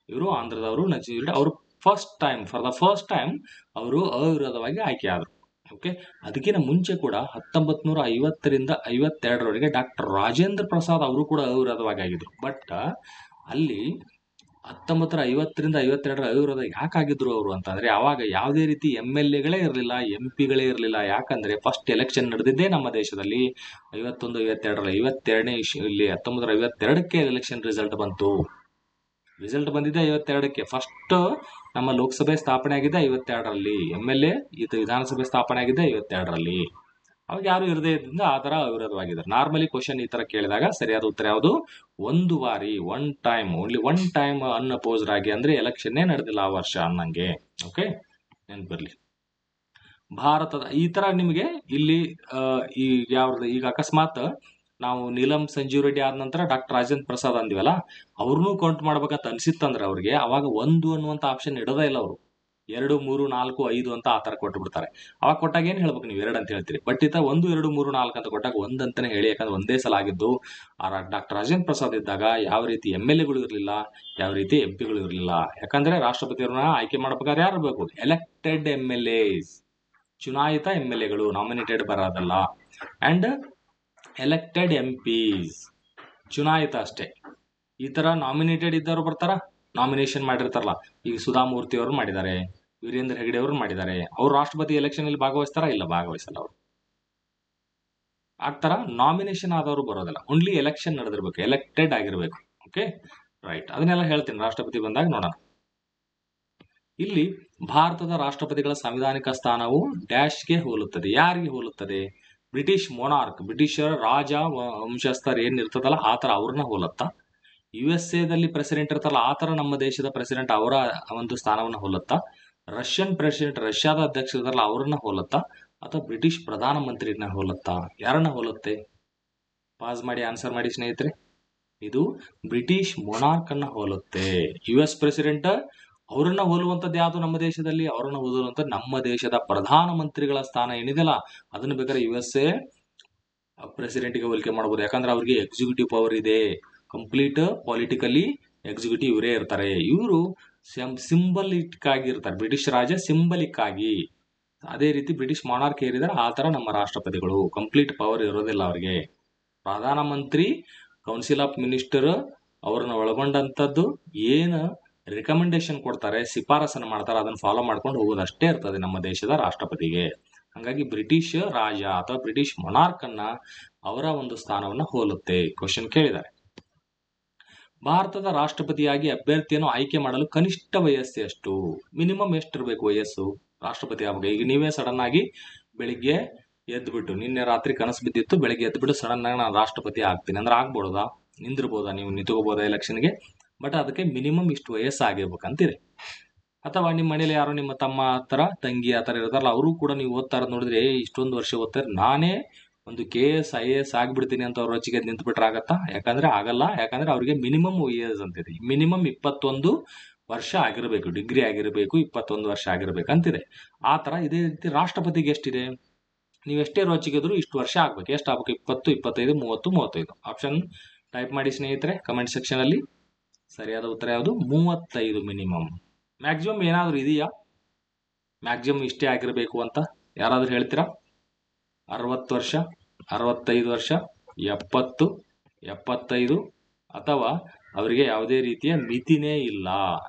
ಇವರು ಆಂಧ್ರದವರು. ಸಂಜೀವ್ ರೆಡ್ಡಿ ಅವರು ಫಾರ್ ದ ಫಸ್ಟ್ ಟೈಮ್ ಅವರು ಅವಿರೋಧವಾಗಿ ಆಯ್ಕೆ ಆದರು. ಓಕೆ, ಅದಕ್ಕಿಂತ ಮುಂಚೆ ಕೂಡ 1950ರಿಂದ 52ರವರೆಗೆ ಡಾಕ್ಟರ್ ರಾಜೇಂದ್ರ ಪ್ರಸಾದ್ ಅವರು ಕೂಡ ಅವಿರೋಧವಾಗಿ ಆಗಿದ್ರು. ಬಟ್ ಅಲ್ಲಿ 1950ರಿಂದ 52ರ ಅವಿರೋಧ ಯಾಕಾಗಿದ್ರು ಅವರು ಅಂತಂದ್ರೆ, ಅವಾಗ ಯಾವುದೇ ರೀತಿ MLAಗಳೇ ಇರಲಿಲ್ಲ, MP ಗಳೇ ಇರಲಿಲ್ಲ. ಯಾಕಂದ್ರೆ ಫಸ್ಟ್ ಎಲೆಕ್ಷನ್ ನಡೆದಿದ್ದೇ ನಮ್ಮ ದೇಶದಲ್ಲಿ 51, 52ರಲ್ಲಿ. 52ನೇ ಇಲ್ಲಿ 1952ಕ್ಕೆ ಎಲೆಕ್ಷನ್ ರಿಸಲ್ಟ್ ಬಂತು. ರಿಸಲ್ಟ್ ಬಂದಿದೆ 52ಕ್ಕೆ. ಫಸ್ಟ್ ನಮ್ಮ ಲೋಕಸಭೆ ಸ್ಥಾಪನೆ ಆಗಿದೆ 52ರಲ್ಲಿ, MLA ಇದು ವಿಧಾನಸಭೆ ಸ್ಥಾಪನೆ ಆಗಿದೆ 52ರಲ್ಲಿ. ಅವಾಗ ಯಾರು ಇರದೇ ಇದ್ರಿಂದ ಆ ತರ ಅವಿರೋಧವಾಗಿದ್ದಾರೆ. ನಾರ್ಮಲಿ ಕ್ವಶನ್ ಈ ತರ ಕೇಳಿದಾಗ ಸರಿಯಾದ ಉತ್ತರ ಯಾವುದು? 1 ಬಾರಿ, ಓನ್ಲಿ ಒನ್ ಟೈಮ್ ಅನ್ಅಪೋಸ್ಡ್ ಆಗಿ, ಅಂದ್ರೆ ಎಲೆಕ್ಷನ್ನೇ ನಡೆದಿಲ್ಲ ಆ ವರ್ಷ ಅನ್ನಂಗೆ. ಓಕೆ, ನೆನ್ಪಿರ್ಲಿ. ಭಾರತದ ಈ ತರ ನಿಮಗೆ ಇಲ್ಲಿ ಈ ಯಾವ್ದು ಈಗ ಅಕಸ್ಮಾತ್ ನಾವು ನೀಲಂ ಸಂಜೀವ್ ರೆಡ್ಡಿ ಆದ ನಂತರ ಡಾಕ್ಟರ್ ರಾಜೇಂದ್ರ ಪ್ರಸಾದ್ ಅಂದಿವಲ್ಲ, ಅವ್ರನ್ನೂ ಕೌಂಟ್ ಮಾಡ್ಬೇಕಂತ ಅನ್ಸಿತ್ತಂದ್ರೆ ಅವ್ರಿಗೆ ಅವಾಗ 1 ಅನ್ನುವಂತ ಆಪ್ಷನ್ ಇಡೋದೇ ಇಲ್ಲ ಅವರು. 2, 3, 4, 5 ಅಂತ ಆ ತರ ಕೊಟ್ಟು ಬಿಡ್ತಾರೆ. ಅವಾಗ ಕೊಟ್ಟಾಗ ಏನ್ ಹೇಳ್ಬೇಕು ನೀವು 2 ಅಂತ ಹೇಳ್ತೀರಿ. ಬಟ್ ಈತ 1, 2, 3, 4 ಅಂತ ಕೊಟ್ಟಾಗ 1 ಅಂತಾನೆ ಹೇಳಿ, ಯಾಕಂದ್ರೆ ಒಂದೇ ಸಲ ಆಗಿದ್ದು. ಡಾಕ್ಟರ್ ರಾಜೇಂದ್ರ ಪ್ರಸಾದ್ ಇದ್ದಾಗ ಯಾವ ರೀತಿ MLA ಗಳು ಇರಲಿಲ್ಲ, ಯಾವ ರೀತಿ MP ಗಳು ಇರಲಿಲ್ಲ. ಯಾಕಂದ್ರೆ ರಾಷ್ಟ್ರಪತಿಯವ್ರನ್ನ ಆಯ್ಕೆ ಮಾಡ್ಬೇಕಾದ್ರೆ ಯಾರು ಬೇಕು? ಎಲೆಕ್ಟೆಡ್ MLAs, ಚುನಾಯಿತ MLA ಗಳು, ನಾಮಿನೇಟೆಡ್ ಬರೋದಲ್ಲ. ಅಂಡ್ ಎಲೆಕ್ಟೆಡ್ MPs, ಚುನಾಯಿತ ಅಷ್ಟೇ. ಈ ತರ ನಾಮಿನೇಟೆಡ್ ಇದ್ದವರು ಬರ್ತಾರ, ನಾಮಿನೇಷನ್ ಮಾಡಿರ್ತಾರಲ್ಲ. ಈಗ ಸುಧಾಮೂರ್ತಿ ಅವರು ಮಾಡಿದ್ದಾರೆ, ವೀರೇಂದ್ರ ಹೆಗಡೆ ಅವರು ಮಾಡಿದ್ದಾರೆ. ಅವ್ರು ರಾಷ್ಟ್ರಪತಿ ಎಲೆಕ್ಷನ್ ಅಲ್ಲಿ ಭಾಗವಹಿಸ್ತಾರ? ಇಲ್ಲ, ಭಾಗವಹಿಸಲ್ಲ. ಅವರು ಆಗ್ತಾರ. ನಾಮಿನೇಷನ್ ಆದವರು ಬರೋದಿಲ್ಲ. ಓನ್ಲಿ ಎಲೆಕ್ಷನ್ ನಡೆದಿರ್ಬೇಕು, ಎಲೆಕ್ಟೆಡ್ ಆಗಿರ್ಬೇಕು. Okay, right. ಅದನ್ನೆಲ್ಲ ಹೇಳ್ತೀನಿ ರಾಷ್ಟ್ರಪತಿ ಬಂದಾಗ ನೋಡೋಣ. ಇಲ್ಲಿ ಭಾರತದ ರಾಷ್ಟ್ರಪತಿಗಳ ಸಾಂವಿಧಾನಿಕ ಸ್ಥಾನವು ಡ್ಯಾಶ್ಗೆ ಹೋಲುತ್ತದೆ. ಯಾರಿಗೆ ಹೋಲುತ್ತದೆ? ಬ್ರಿಟಿಷ್ ಮೊನಾರ್ಕ್, ಬ್ರಿಟಿಷರ ರಾಜ ವಂಶಸ್ಥರು ಏನ್ ಇರ್ತದಲ್ಲ ಆ ತರ ಅವ್ರನ್ನ ಹೋಲುತ್ತಾ. USA ದಲ್ಲಿ ಪ್ರೆಸಿಡೆಂಟ್ ಇರ್ತಾರಲ್ಲ ಆ ತರ ನಮ್ಮ ದೇಶದ ಪ್ರೆಸಿಡೆಂಟ್ ಅವರ ಒಂದು ಸ್ಥಾನವನ್ನ ಹೋಲುತ್ತಾ. ರಷ್ಯನ್ ಪ್ರೆಸಿಡೆಂಟ್, ರಷ್ಯಾದ ಅಧ್ಯಕ್ಷ ಇರ್ತಾರಲ್ಲ ಅವ್ರನ್ನ ಹೋಲುತ್ತಾ, ಅಥವಾ ಬ್ರಿಟಿಷ್ ಪ್ರಧಾನ ಮಂತ್ರಿನ ಹೋಲುತ್ತಾ? ಯಾರನ್ನ ಹೋಲುತ್ತೆ? ಪಾಸ್ ಮಾಡಿ ಆನ್ಸರ್ ಮಾಡಿ ಸ್ನೇಹಿತರೆ. ಇದು ಬ್ರಿಟಿಷ್ ಮೊನಾರ್ಕ್ ಅನ್ನ ಹೋಲುತ್ತೆ. US ಪ್ರೆಸಿಡೆಂಟ್ ಅವರನ್ನ ಹೋಲುವಂತದ್ದು ಯಾವುದು ನಮ್ಮ ದೇಶದಲ್ಲಿ? ಅವರನ್ನ ಹೋಲುವಂತ ನಮ್ಮ ದೇಶದ ಪ್ರಧಾನ ಮಂತ್ರಿಗಳ ಸ್ಥಾನ ಏನಿದೆಯಲ್ಲ ಅದನ್ನ ಬೇಕಾದ್ರೆ USA ಪ್ರೆಸಿಡೆಂಟ್ಗೆ ಹೋಲಿಕೆ ಮಾಡಬಹುದು. ಯಾಕಂದ್ರೆ ಅವ್ರಿಗೆ ಎಕ್ಸಿಕ್ಯೂಟಿವ್ ಪವರ್ ಇದೆ. ಕಂಪ್ಲೀಟ್ ಪೊಲಿಟಿಕಲಿ ಎಕ್ಸಿಕ್ಯೂಟಿವ್ ಇವರೇ ಇರ್ತಾರೆ. ಇವರು ಸಿಂಬಲಿಕ್ ಆಗಿ ಇರ್ತಾರೆ. ಬ್ರಿಟಿಷ್ ರಾಜ ಸಿಂಬಲಿಕ್ ಆಗಿ. ಅದೇ ರೀತಿ ಬ್ರಿಟಿಷ್ ಮಾನಾರ್ಕ್ ಏರಿದ್ದಾರೆ ಆ ತರ ನಮ್ಮ ರಾಷ್ಟ್ರಪತಿಗಳು ಕಂಪ್ಲೀಟ್ ಪವರ್ ಇರೋದಿಲ್ಲ ಅವರಿಗೆ. Pradhan Mantri, council of minister ಅವ್ರನ್ನ ಒಳಗೊಂಡಂತದ್ದು ಏನು ರಿಕಮೆಂಡೇಶನ್ ಕೊಡ್ತಾರೆ, ಶಿಫಾರಸನ್ನು ಮಾಡ್ತಾರೆ, ಅದನ್ನ ಫಾಲೋ ಮಾಡ್ಕೊಂಡು ಹೋಗೋದಷ್ಟೇ ಇರ್ತದೆ ನಮ್ಮ ದೇಶದ ರಾಷ್ಟ್ರಪತಿಗೆ. ಹಾಗಾಗಿ ಬ್ರಿಟಿಷ್ ರಾಜ ಅಥವಾ ಬ್ರಿಟಿಷ್ ಮೊನಾರ್ಕ್ ಅನ್ನ ಅವರ ಒಂದು ಸ್ಥಾನವನ್ನ ಹೋಲುತ್ತೆ. ಕ್ವಶನ್ ಕೇಳಿದ್ದಾರೆ. ಭಾರತದ ರಾಷ್ಟ್ರಪತಿಯಾಗಿ ಅಭ್ಯರ್ಥಿಯನ್ನು ಆಯ್ಕೆ ಮಾಡಲು ಕನಿಷ್ಠ ವಯಸ್ಸು ಎಷ್ಟು? ಮಿನಿಮಮ್ ಎಷ್ಟಿರ್ಬೇಕು ವಯಸ್ಸು ರಾಷ್ಟ್ರಪತಿ ಆಗುವಾಗ? ಈಗ ನೀವೇ ಸಡನ್ ಆಗಿ ಬೆಳಿಗ್ಗೆ ಎದ್ಬಿಟ್ಟು, ನಿನ್ನೆ ರಾತ್ರಿ ಕನಸು ಬಿದ್ದಿತ್ತು, ಬೆಳಿಗ್ಗೆ ಎದ್ಬಿಟ್ಟು ಸಡನ್ ಆಗಿ ನಾನು ರಾಷ್ಟ್ರಪತಿ ಆಗ್ತೀನಿ ಅಂದ್ರೆ ಆಗ್ಬೋದಾ? ನಿಂದಿರ್ಬೋದಾ? ನೀವು ನಿಂತ್ಕೋಬೋದಾ ಎಲೆಕ್ಷನ್ಗೆ? ಬಟ್ ಅದಕ್ಕೆ ಮಿನಿಮಮ್ ಇಷ್ಟು ವಯಸ್ಸು ಆಗಿರ್ಬೇಕಂತೀರಿ. ಅಥವಾ ನಿಮ್ಮ ಮನೇಲಿ ಯಾರೋ ನಿಮ್ಮ ತಮ್ಮ ಆತರ ತಂಗಿ ಆತರ ಇರ್ತಾರಲ್ಲ, ಅವರು ಕೂಡ ನೀವು ಓದ್ತಾ ಇರೋದು ನೋಡಿದ್ರೆ ಇಷ್ಟೊಂದು ವರ್ಷ ಓದ್ತಾರೆ, ನಾನೇ ಒಂದು KS IAS ಆಗ್ಬಿಡ್ತೀನಿ ಅಂತ ಅವ್ರ ರೊಚ್ಚಿಗೆ ನಿಂತ್ಬಿಟ್ರೆ ಆಗತ್ತಾ? ಯಾಕಂದ್ರೆ ಆಗಲ್ಲ. ಯಾಕಂದ್ರೆ ಅವ್ರಿಗೆ ಮಿನಿಮಮ್ ಇಯರ್ಸ್ ಅಂತಿದೆ. ಮಿನಿಮಮ್ 21 ವರ್ಷ ಆಗಿರಬೇಕು, ಡಿಗ್ರಿ ಆಗಿರಬೇಕು, 21 ವರ್ಷ ಆಗಿರ್ಬೇಕಂತಿದೆ. ಆ ತರ ಇದೇ ರೀತಿ ರಾಷ್ಟ್ರಪತಿಗೆ ಎಷ್ಟಿದೆ? ನೀವು ಎಷ್ಟೇ ರೊಚ್ಚಿಗೆದ್ರು ಇಷ್ಟು ವರ್ಷ ಆಗ್ಬೇಕು. ಎಷ್ಟು ಆಗ್ಬೇಕು? 20, 25, 30, 35. ಆಪ್ಷನ್ ಟೈಪ್ ಮಾಡಿ ಸ್ನೇಹಿತರೆ ಕಮೆಂಟ್ ಸೆಕ್ಷನ್ ಅಲ್ಲಿ. ಸರಿಯಾದ ಉತ್ತರ ಯಾವುದು? 35 ಮಿನಿಮಮ್. ಮ್ಯಾಕ್ಸಿಮಮ್ ಏನಾದ್ರು ಇದೆಯಾ? ಮ್ಯಾಕ್ಸಿಮಮ್ ಇಷ್ಟೇ ಆಗಿರಬೇಕು ಅಂತ ಯಾರಾದ್ರೂ ಹೇಳ್ತೀರಾ? 60 ವರ್ಷ, 65 ವರ್ಷ, 70, 75, ಅಥವಾ ಅವರಿಗೆ ಯಾವುದೇ ರೀತಿಯ ಮಿತಿನೇ ಇಲ್ಲ?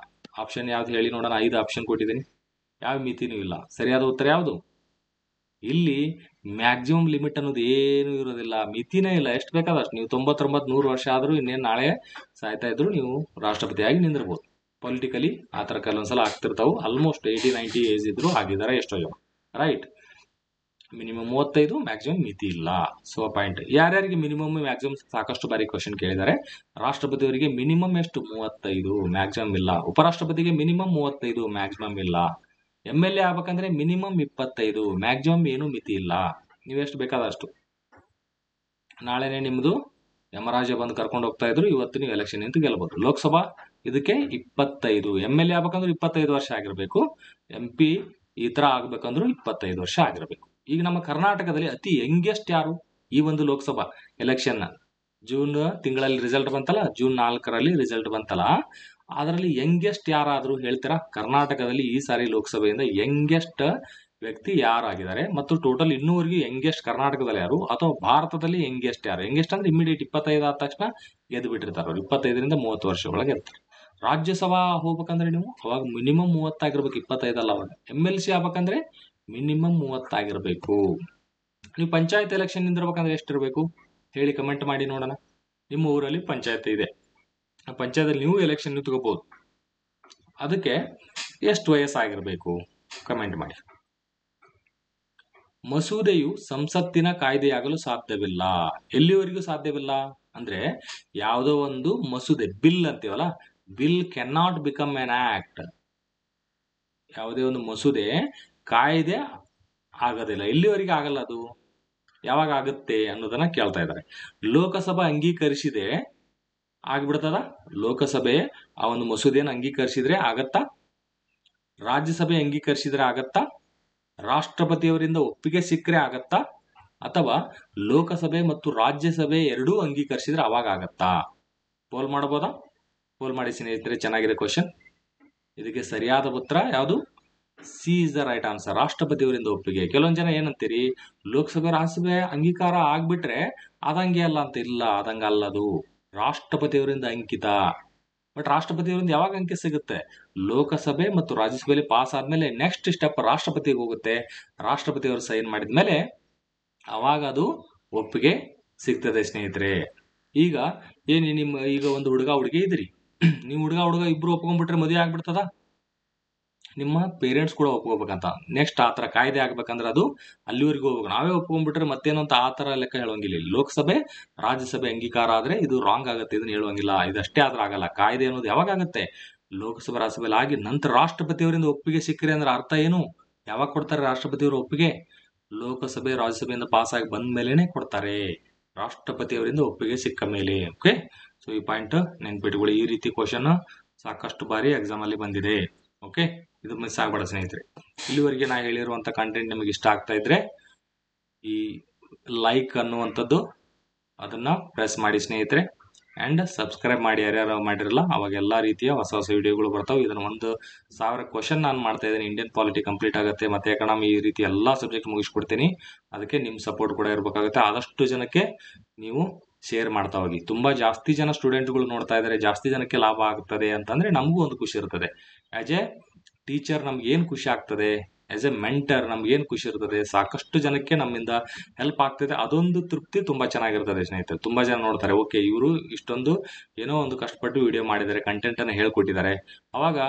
ಆಪ್ಷನ್ ಯಾವ್ದು ಹೇಳಿ ನೋಡೋಣ. 5 ಆಪ್ಷನ್ ಕೊಟ್ಟಿದ್ದೀನಿ, ಯಾವ ಮಿತಿನೂ ಇಲ್ಲ. ಸರಿಯಾದ ಉತ್ತರ ಯಾವುದು? ಇಲ್ಲಿ ಮ್ಯಾಕ್ಸಿಮಮ್ ಲಿಮಿಟ್ ಅನ್ನೋದು ಏನು ಇರೋದಿಲ್ಲ, ಮಿತಿನೇ ಇಲ್ಲ. ಎಷ್ಟು ಬೇಕಾದಷ್ಟು. ನೀವು 99, 100 ವರ್ಷ ಆದ್ರೂ ಇನ್ನೇನು ನಾಳೆ ಸಾಯ್ತಾ ಇದ್ರು ನೀವು ರಾಷ್ಟ್ರಪತಿಯಾಗಿ ನಿಂದಿರ್ಬೋದು. ಪೊಲಿಟಿಕಲಿ ಆ ತರ ಕೆಲವೊಂದ್ಸಲ ಆಗ್ತಿರ್ತಾವು. ಆಲ್ಮೋಸ್ಟ್ 80, 90 ಏಜ್ ಇದ್ರು ಆಗಿದ್ದಾರೆ ಎಷ್ಟೋ ಜನ. ರೈಟ್. ಮಿನಿಮಮ್ 35, ಮ್ಯಾಕ್ಸಿಮಮ್ ಮಿತಿ ಇಲ್ಲ. So point. ಯಾರ್ಯಾರಿಗೆ ಮಿನಿಮಮ್ ಮ್ಯಾಕ್ಸಿಮಮ್ ಸಾಕಷ್ಟು ಬಾರಿ ಕ್ವಶನ್ ಕೇಳಿದ್ದಾರೆ. ರಾಷ್ಟ್ರಪತಿಯವರಿಗೆ ಮಿನಿಮಮ್ ಎಷ್ಟು? 35, ಮ್ಯಾಕ್ಸಿಮಮ್ ಇಲ್ಲ. ಉಪರಾಷ್ಟ್ರಪತಿಗೆ ಮಿನಿಮಮ್ 35, ಮ್ಯಾಕ್ಸಿಮಮ್ ಇಲ್ಲ. MLA ಆಗ್ಬೇಕಂದ್ರೆ ಮಿನಿಮಮ್ 25, ಮ್ಯಾಕ್ಸಿಮಮ್ ಏನು ಮಿತಿ ಇಲ್ಲ. ನೀವೆಷ್ಟು ಬೇಕಾದಷ್ಟು. ನಾಳೆನೆ ನಿಮ್ದು ಯಮರಾಜ ಬಂದು ಕರ್ಕೊಂಡು ಹೋಗ್ತಾ ಇದ್ರು, ಇವತ್ತು ನೀವು ಎಲೆಕ್ಷನ್ ನಿಂತು ಗೆಲ್ಬಹುದು. ಲೋಕಸಭಾ ಇದಕ್ಕೆ 25, MLA ಆಗ್ಬೇಕಂದ್ರೆ 25 ವರ್ಷ ಆಗಿರ್ಬೇಕು, MP ಈ ತರ ಆಗ್ಬೇಕಂದ್ರು 25 ವರ್ಷ ಆಗಿರ್ಬೇಕು. ಈಗ ನಮ್ಮ ಕರ್ನಾಟಕದಲ್ಲಿ ಅತಿ ಯಂಗೆಸ್ಟ್ ಯಾರು? ಈ ಒಂದು ಲೋಕಸಭಾ ಎಲೆಕ್ಷನ್ ಜೂನ್ ತಿಂಗಳಲ್ಲಿ ರಿಸಲ್ಟ್ ಬಂತಲ್ಲ, June 4ರಲ್ಲಿ ರಿಸಲ್ಟ್ ಬಂತಲ್ಲ, ಅದರಲ್ಲಿ ಯಂಗೆಸ್ಟ್ ಯಾರಾದ್ರೂ ಹೇಳ್ತೀರಾ? ಕರ್ನಾಟಕದಲ್ಲಿ ಈ ಸಾರಿ ಲೋಕಸಭೆಯಿಂದ ಯಂಗೆಸ್ಟ್ ವ್ಯಕ್ತಿ ಯಾರಾಗಿದ್ದಾರೆ ಮತ್ತು ಟೋಟಲ್ ಇನ್ನೂವರೆಗೂ ಯಂಗೆಸ್ಟ್ ಕರ್ನಾಟಕದಲ್ಲಿ ಯಾರು ಅಥವಾ ಭಾರತದಲ್ಲಿ ಯಂಗೆಸ್ಟ್ ಯಾರು? ಯಂಗೆಸ್ಟ್ ಅಂದ್ರೆ ಇಮಿಡಿಯೇಟ್ 25 ಆದ ತಕ್ಷಣ ಗೆದ್ದು ಬಿಟ್ಟಿರ್ತಾರೆ ಅವರು. 25ರಿಂದ 30 ವರ್ಷ ಒಳಗೆ ಇರ್ತಾರೆ. ರಾಜ್ಯಸಭಾ ಹೋಗ್ಬೇಕಂದ್ರೆ ನೀವು ಅವಾಗ ಮಿನಿಮಮ್ 30 ಆಗಿರ್ಬೇಕು, 25 ಅಲ್ಲ. ಅವಾಗ MLC ಆಗ್ಬೇಕಂದ್ರೆ ಮಿನಿಮಮ್ 30 ಆಗಿರ್ಬೇಕು. ನೀವು ಪಂಚಾಯತ್ ಎಲೆಕ್ಷನ್ ನಿಂದಿರ್ಬೇಕಂದ್ರೆ ಎಷ್ಟಿರ್ಬೇಕು ಹೇಳಿ ಕಮೆಂಟ್ ಮಾಡಿ ನೋಡೋಣ. ನಿಮ್ಮ ಊರಲ್ಲಿ ಪಂಚಾಯತ್ ಇದೆ, ಆ ಪಂಚಾಯತ್ ನೀವು ಎಲೆಕ್ಷನ್ ನಿಂತ್ಕೋಬಹುದು. ಅದಕ್ಕೆ ಎಷ್ಟು ವಯಸ್ಸಾಗಿರ್ಬೇಕು ಕಮೆಂಟ್ ಮಾಡಿ. ಮಸೂದೆಯು ಸಂಸತ್ತಿನ ಕಾಯ್ದೆಯಾಗಲು ಸಾಧ್ಯವಿಲ್ಲ. ಎಲ್ಲಿವರೆಗೂ ಸಾಧ್ಯವಿಲ್ಲ ಅಂದ್ರೆ, ಯಾವುದೋ ಒಂದು ಮಸೂದೆ, ಬಿಲ್ ಅಂತೀವಲ್ಲ, bill can not become an act. ಯಾವುದೇ ಒಂದು ಮಸೂದೆ ಕಾಯ್ದೆ ಆಗೋದಿಲ್ಲ. ಎಲ್ಲಿವರೆಗೆ ಆಗಲ್ಲ ಅದು? ಯಾವಾಗ ಆಗುತ್ತೆ ಅನ್ನೋದನ್ನ ಕೇಳ್ತಾ ಇದ್ದಾರೆ. ಲೋಕಸಭಾ ಅಂಗೀಕರಿಸಿದೆ ಆಗ್ಬಿಡ್ತದ? ಲೋಕಸಭೆ ಆ ಒಂದು ಮಸೂದೆಯನ್ನು ಅಂಗೀಕರಿಸಿದ್ರೆ ಆಗತ್ತಾ? ರಾಜ್ಯಸಭೆ ಅಂಗೀಕರಿಸಿದ್ರೆ ಆಗತ್ತಾ? ರಾಷ್ಟ್ರಪತಿಯವರಿಂದ ಒಪ್ಪಿಗೆ ಸಿಕ್ಕರೆ ಆಗತ್ತಾ? ಅಥವಾ ಲೋಕಸಭೆ ಮತ್ತು ರಾಜ್ಯಸಭೆ ಎರಡೂ ಅಂಗೀಕರಿಸಿದ್ರೆ ಅವಾಗ ಆಗತ್ತಾ? ಪೋಲ್ ಮಾಡಬಹುದಾ? ಪೋಲ್ ಮಾಡಿ ಸ್ನೇಹಿತರೆ, ಚೆನ್ನಾಗಿದೆ ಕ್ವಶನ್. ಇದಕ್ಕೆ ಸರಿಯಾದ ಉತ್ತರ ಯಾವುದು? C is the right answer. ರಾಷ್ಟ್ರಪತಿಯವರಿಂದ ಒಪ್ಪಿಗೆ. ಕೆಲವೊಂದು ಜನ ಏನಂತೀರಿ, ಲೋಕಸಭೆ ರಾಜ್ಯಸಭೆ ಅಂಗೀಕಾರ ಆಗ್ಬಿಟ್ರೆ ಅದಂಗೆ ಅಲ್ಲ ಅಂತ. ಇಲ್ಲ, ಅದಂಗ ಅಲ್ಲದು. ರಾಷ್ಟ್ರಪತಿಯವರಿಂದ ಅಂಕಿತ. ಬಟ್ ರಾಷ್ಟ್ರಪತಿಯವರಿಂದ ಯಾವಾಗ ಅಂಕಿ ಸಿಗುತ್ತೆ? ಲೋಕಸಭೆ ಮತ್ತು ರಾಜ್ಯಸಭೆಯಲ್ಲಿ ಪಾಸ್ ಆದ್ಮೇಲೆ ನೆಕ್ಸ್ಟ್ ಸ್ಟೆಪ್ ರಾಷ್ಟ್ರಪತಿಗೆ ಹೋಗುತ್ತೆ. ರಾಷ್ಟ್ರಪತಿಯವರು ಸೈನ್ ಮಾಡಿದ್ಮೇಲೆ ಅವಾಗ ಅದು ಒಪ್ಪಿಗೆ ಸಿಗ್ತದೆ ಸ್ನೇಹಿತರೆ. ಈಗ ಈಗ ಒಂದು ಹುಡುಗ ಹುಡುಗಿ ಇದ್ರಿ, ನೀವು ಹುಡುಗ ಇಬ್ರು ಒಪ್ಕೊಂಡ್ಬಿಟ್ರೆ ಮದುವೆ ಆಗ್ಬಿಡ್ತದ? ನಿಮ್ಮ ಪೇರೆಂಟ್ಸ್ ಕೂಡ ಒಪ್ಕೋಬೇಕಂತ. ನೆಕ್ಸ್ಟ್ ಆತರ ಕಾಯ್ದೆ ಆಗ್ಬೇಕಂದ್ರೆ ಅದು ಅಲ್ಲಿವರೆಗೂ ಹೋಗ್ಬೇಕು. ನಾವೇ ಒಪ್ಕೊಂಡ್ಬಿಟ್ರೆ ಮತ್ತೇನು ಅಂತ ಆತರ ಲೆಕ್ಕ ಹೇಳುವಂಗಿಲ್ಲ. ಲೋಕಸಭೆ ರಾಜ್ಯಸಭೆ ಅಂಗೀಕಾರ ಆದ್ರೆ ಇದು ರಾಂಗ್ ಆಗುತ್ತೆ, ಇದನ್ನ ಹೇಳುವಂಗಿಲ್ಲ. ಇದಷ್ಟೇ ಆದ್ರೆ ಆಗಲ್ಲ. ಕಾಯ್ದೆ ಅನ್ನೋದು ಯಾವಾಗ ಆಗುತ್ತೆ? ಲೋಕಸಭೆ ರಾಜ್ಯಸಭೆ ಆಗಿ ನಂತರ ರಾಷ್ಟ್ರಪತಿಯವರಿಂದ ಒಪ್ಪಿಗೆ ಸಿಕ್ಕರೆ ಅಂದ್ರೆ ಅರ್ಥ ಏನು? ಯಾವಾಗ ಕೊಡ್ತಾರೆ ರಾಷ್ಟ್ರಪತಿಯವರು ಒಪ್ಪಿಗೆ? ಲೋಕಸಭೆ ರಾಜ್ಯಸಭೆಯಿಂದ ಪಾಸ್ ಆಗಿ ಬಂದ ಮೇಲೆನೆ ಕೊಡ್ತಾರೆ, ರಾಷ್ಟ್ರಪತಿಯವರಿಂದ ಒಪ್ಪಿಗೆ ಸಿಕ್ಕ ಮೇಲೆ. ಓಕೆ, ಸೊ ಈ ಪಾಯಿಂಟ್ ನೆನ್ಪಿಟ್ಕೊಳ್ಳಿ. ಈ ರೀತಿ ಕ್ವಶನ್ ಸಾಕಷ್ಟು ಬಾರಿ ಎಕ್ಸಾಮ್ ಅಲ್ಲಿ ಬಂದಿದೆ. ಓಕೆ, ಇದು ಮಿಸ್ ಆಗ್ಬೇಡ ಸ್ನೇಹಿತರೆ. ಇಲ್ಲಿವರೆಗೆ ನಾ ಹೇಳಿರುವಂತ ಕಂಟೆಂಟ್ ನಿಮಗೆ ಇಷ್ಟ ಆಗ್ತಾ ಇದ್ರೆ ಈ ಲೈಕ್ ಅನ್ನುವಂಥದ್ದು ಅದನ್ನ ಪ್ರೆಸ್ ಮಾಡಿ ಸ್ನೇಹಿತರೆ. ಅಂಡ್ ಸಬ್ಸ್ಕ್ರೈಬ್ ಮಾಡಿ, ಯಾರ್ಯಾರು ಮಾಡಿರಲ್ಲ. ಅವಾಗ ಎಲ್ಲಾ ರೀತಿಯ ಹೊಸ ಹೊಸ ವಿಡಿಯೋಗಳು ಬರ್ತಾವೆ. ಇದನ್ನ 1000 ಕ್ವಶನ್ ನಾನು ಮಾಡ್ತಾ ಇದ್ದೀನಿ. ಇಂಡಿಯನ್ ಪಾಲಿಟಿ ಕಂಪ್ಲೀಟ್ ಆಗುತ್ತೆ, ಮತ್ತೆ ಎಕನಾಮಿ, ಈ ರೀತಿ ಎಲ್ಲಾ ಸಬ್ಜೆಕ್ಟ್ ಮುಗಿಸ್ಕೊಡ್ತೀನಿ. ಅದಕ್ಕೆ ನಿಮ್ ಸಪೋರ್ಟ್ ಕೂಡ ಇರಬೇಕಾಗುತ್ತೆ. ಆದಷ್ಟು ಜನಕ್ಕೆ ನೀವು ಶೇರ್ ಮಾಡ್ತಾ ಹೋಗಿ. ತುಂಬಾ ಜಾಸ್ತಿ ಜನ ಸ್ಟೂಡೆಂಟ್ಗಳು ನೋಡ್ತಾ ಇದ್ದಾರೆ, ಜಾಸ್ತಿ ಜನಕ್ಕೆ ಲಾಭ ಆಗ್ತದೆ ಅಂತಂದ್ರೆ ನಮಗೂ ಒಂದು ಖುಷಿ ಇರ್ತದೆ. ಆಸ್ ಎ ಟೀಚರ್ ನಮ್ಗೆ ಏನ್ ಖುಷಿ ಆಗ್ತದೆ, ಆಸ್ ಎ ಮೆಂಟರ್ ನಮ್ಗೆ ಏನ್ ಖುಷಿ ಇರ್ತದೆ, ಸಾಕಷ್ಟು ಜನಕ್ಕೆ ನಮ್ಮಿಂದ ಹೆಲ್ಪ್ ಆಗ್ತದೆ. ಅದೊಂದು ತೃಪ್ತಿ ತುಂಬಾ ಚೆನ್ನಾಗಿರ್ತದೆ ಸ್ನೇಹಿತರೆ. ತುಂಬಾ ಜನ ನೋಡ್ತಾರೆ, ಓಕೆ ಇವರು ಇಷ್ಟೊಂದು ಏನೋ ಒಂದು ಕಷ್ಟಪಟ್ಟು ವಿಡಿಯೋ ಮಾಡಿದ್ದಾರೆ, ಕಂಟೆಂಟ್ ಅನ್ನ ಹೇಳ್ಕೊಟ್ಟಿದ್ದಾರೆ, ಅವಾಗ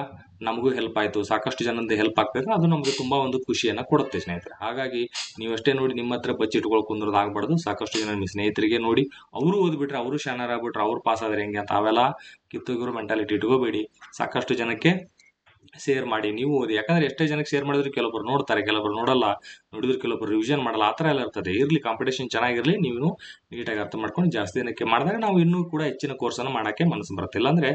ನಮಗೂ ಹೆಲ್ಪ್ ಆಯ್ತು, ಸಾಕಷ್ಟು ಜನದಿಂದ ಹೆಲ್ಪ್ ಆಗ್ತದೆ. ಅದು ನಮ್ಗೆ ತುಂಬಾ ಒಂದು ಖುಷಿಯನ್ನ ಕೊಡುತ್ತೆ ಸ್ನೇಹಿತರೆ. ಹಾಗಾಗಿ ನೀವಷ್ಟೇ ನೋಡಿ ನಿಮ್ಮ ಹತ್ರ ಬಚ್ಚಿಟ್ಕೊಳ್ಳೋ ಕುಂದ್ರದ್ ಆಗ್ಬಾರ್ದು. ಸಾಕಷ್ಟು ಜನ ನಿಮ್ಮ ಸ್ನೇಹಿತರಿಗೆ ನೋಡಿ, ಅವರು ಓದ್ಬಿಟ್ರೆ, ಅವರು ಶಾನರ್ ಆಗ್ಬಿಟ್ರೆ, ಅವ್ರು ಪಾಸ್ ಆದ್ರೆ ಹೆಂಗೆ ಅಂತ ಅವೆಲ್ಲ ಕಿತ್ತೋಗಿರೋ ಮೆಂಟಾಲಿಟಿ ಇಟ್ಕೋಬೇಡಿ. ಸಾಕಷ್ಟು ಜನಕ್ಕೆ ಶೇರ್ ಮಾಡಿ, ನೀವು ಓದಿ. ಯಾಕಂದ್ರೆ ಎಷ್ಟೇ ಜನಕ್ಕೆ ಶೇರ್ ಮಾಡಿದ್ರು ಕೆಲವೊಬ್ರು ನೋಡ್ತಾರೆ, ಕೆಲವೊಬ್ರು ನೋಡಲ್ಲ, ನೋಡಿದ್ರು ಕೆಲವೊಬ್ರು ರಿವಿಷನ್ ಮಾಡಲ್ಲ. ಆ ಥರ ಎಲ್ಲ ಇರ್ತದೆ. ಇರ್ಲಿ, ಕಾಂಪಿಟೇಷನ್ ಚೆನ್ನಾಗಿರ್ಲಿ, ನೀವು ನೀಟಾಗಿ ಅರ್ಥ ಮಾಡ್ಕೊಂಡು ಜಾಸ್ತಿ ಜನಕ್ಕೆ ಮಾಡಿದಾಗ ನಾವು ಇನ್ನೂ ಕೂಡ ಹೆಚ್ಚಿನ ಕೋರ್ಸನ್ನು ಮಾಡಕ್ಕೆ ಮನಸ್ಸು ಬರುತ್ತೆ. ಇಲ್ಲಾಂದ್ರೆ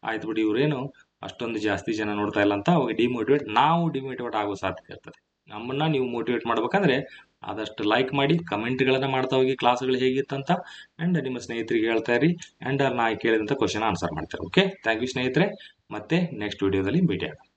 ಆಯ್ತು ಬಿಡಿ, ಇವರೇನು ಅಷ್ಟೊಂದು ಜಾಸ್ತಿ ಜನ ನೋಡ್ತಾ ಇಲ್ಲ ಅಂತ ಅವಾಗ ನಾವು ಡಿಮೋಟಿವೇಟ್ ಆಗೋ ಸಾಧ್ಯತೆ ಇರ್ತದೆ. ನಮ್ಮನ್ನ ನೀವು ಮೋಟಿವೇಟ್ ಮಾಡ್ಬೇಕಂದ್ರೆ ಆದಷ್ಟು ಲೈಕ್ ಮಾಡಿ, ಕಮೆಂಟ್ಗಳನ್ನ ಮಾಡ್ತಾ ಹೋಗಿ, ಕ್ಲಾಸ್ಗಳು ಹೇಗಿತ್ತಂತ. ಅಂಡ್ ನಿಮ್ಮ ಸ್ನೇಹಿತರಿಗೆ ಹೇಳ್ತಾ ಇರಿ. ಅಂಡ್ ನಾ ಕೇಳಿದಂತ ಕ್ವಶನ್ ಆನ್ಸರ್ ಮಾಡ್ತಾರೆ. ಓಕೆ, ಥ್ಯಾಂಕ್ ಯು ಸ್ನೇಹಿತರೆ. ಮತ್ತೆ ನೆಕ್ಸ್ಟ್ ವಿಡಿಯೋದಲ್ಲಿ ಭೇಟಿ ಆಗೋಣ.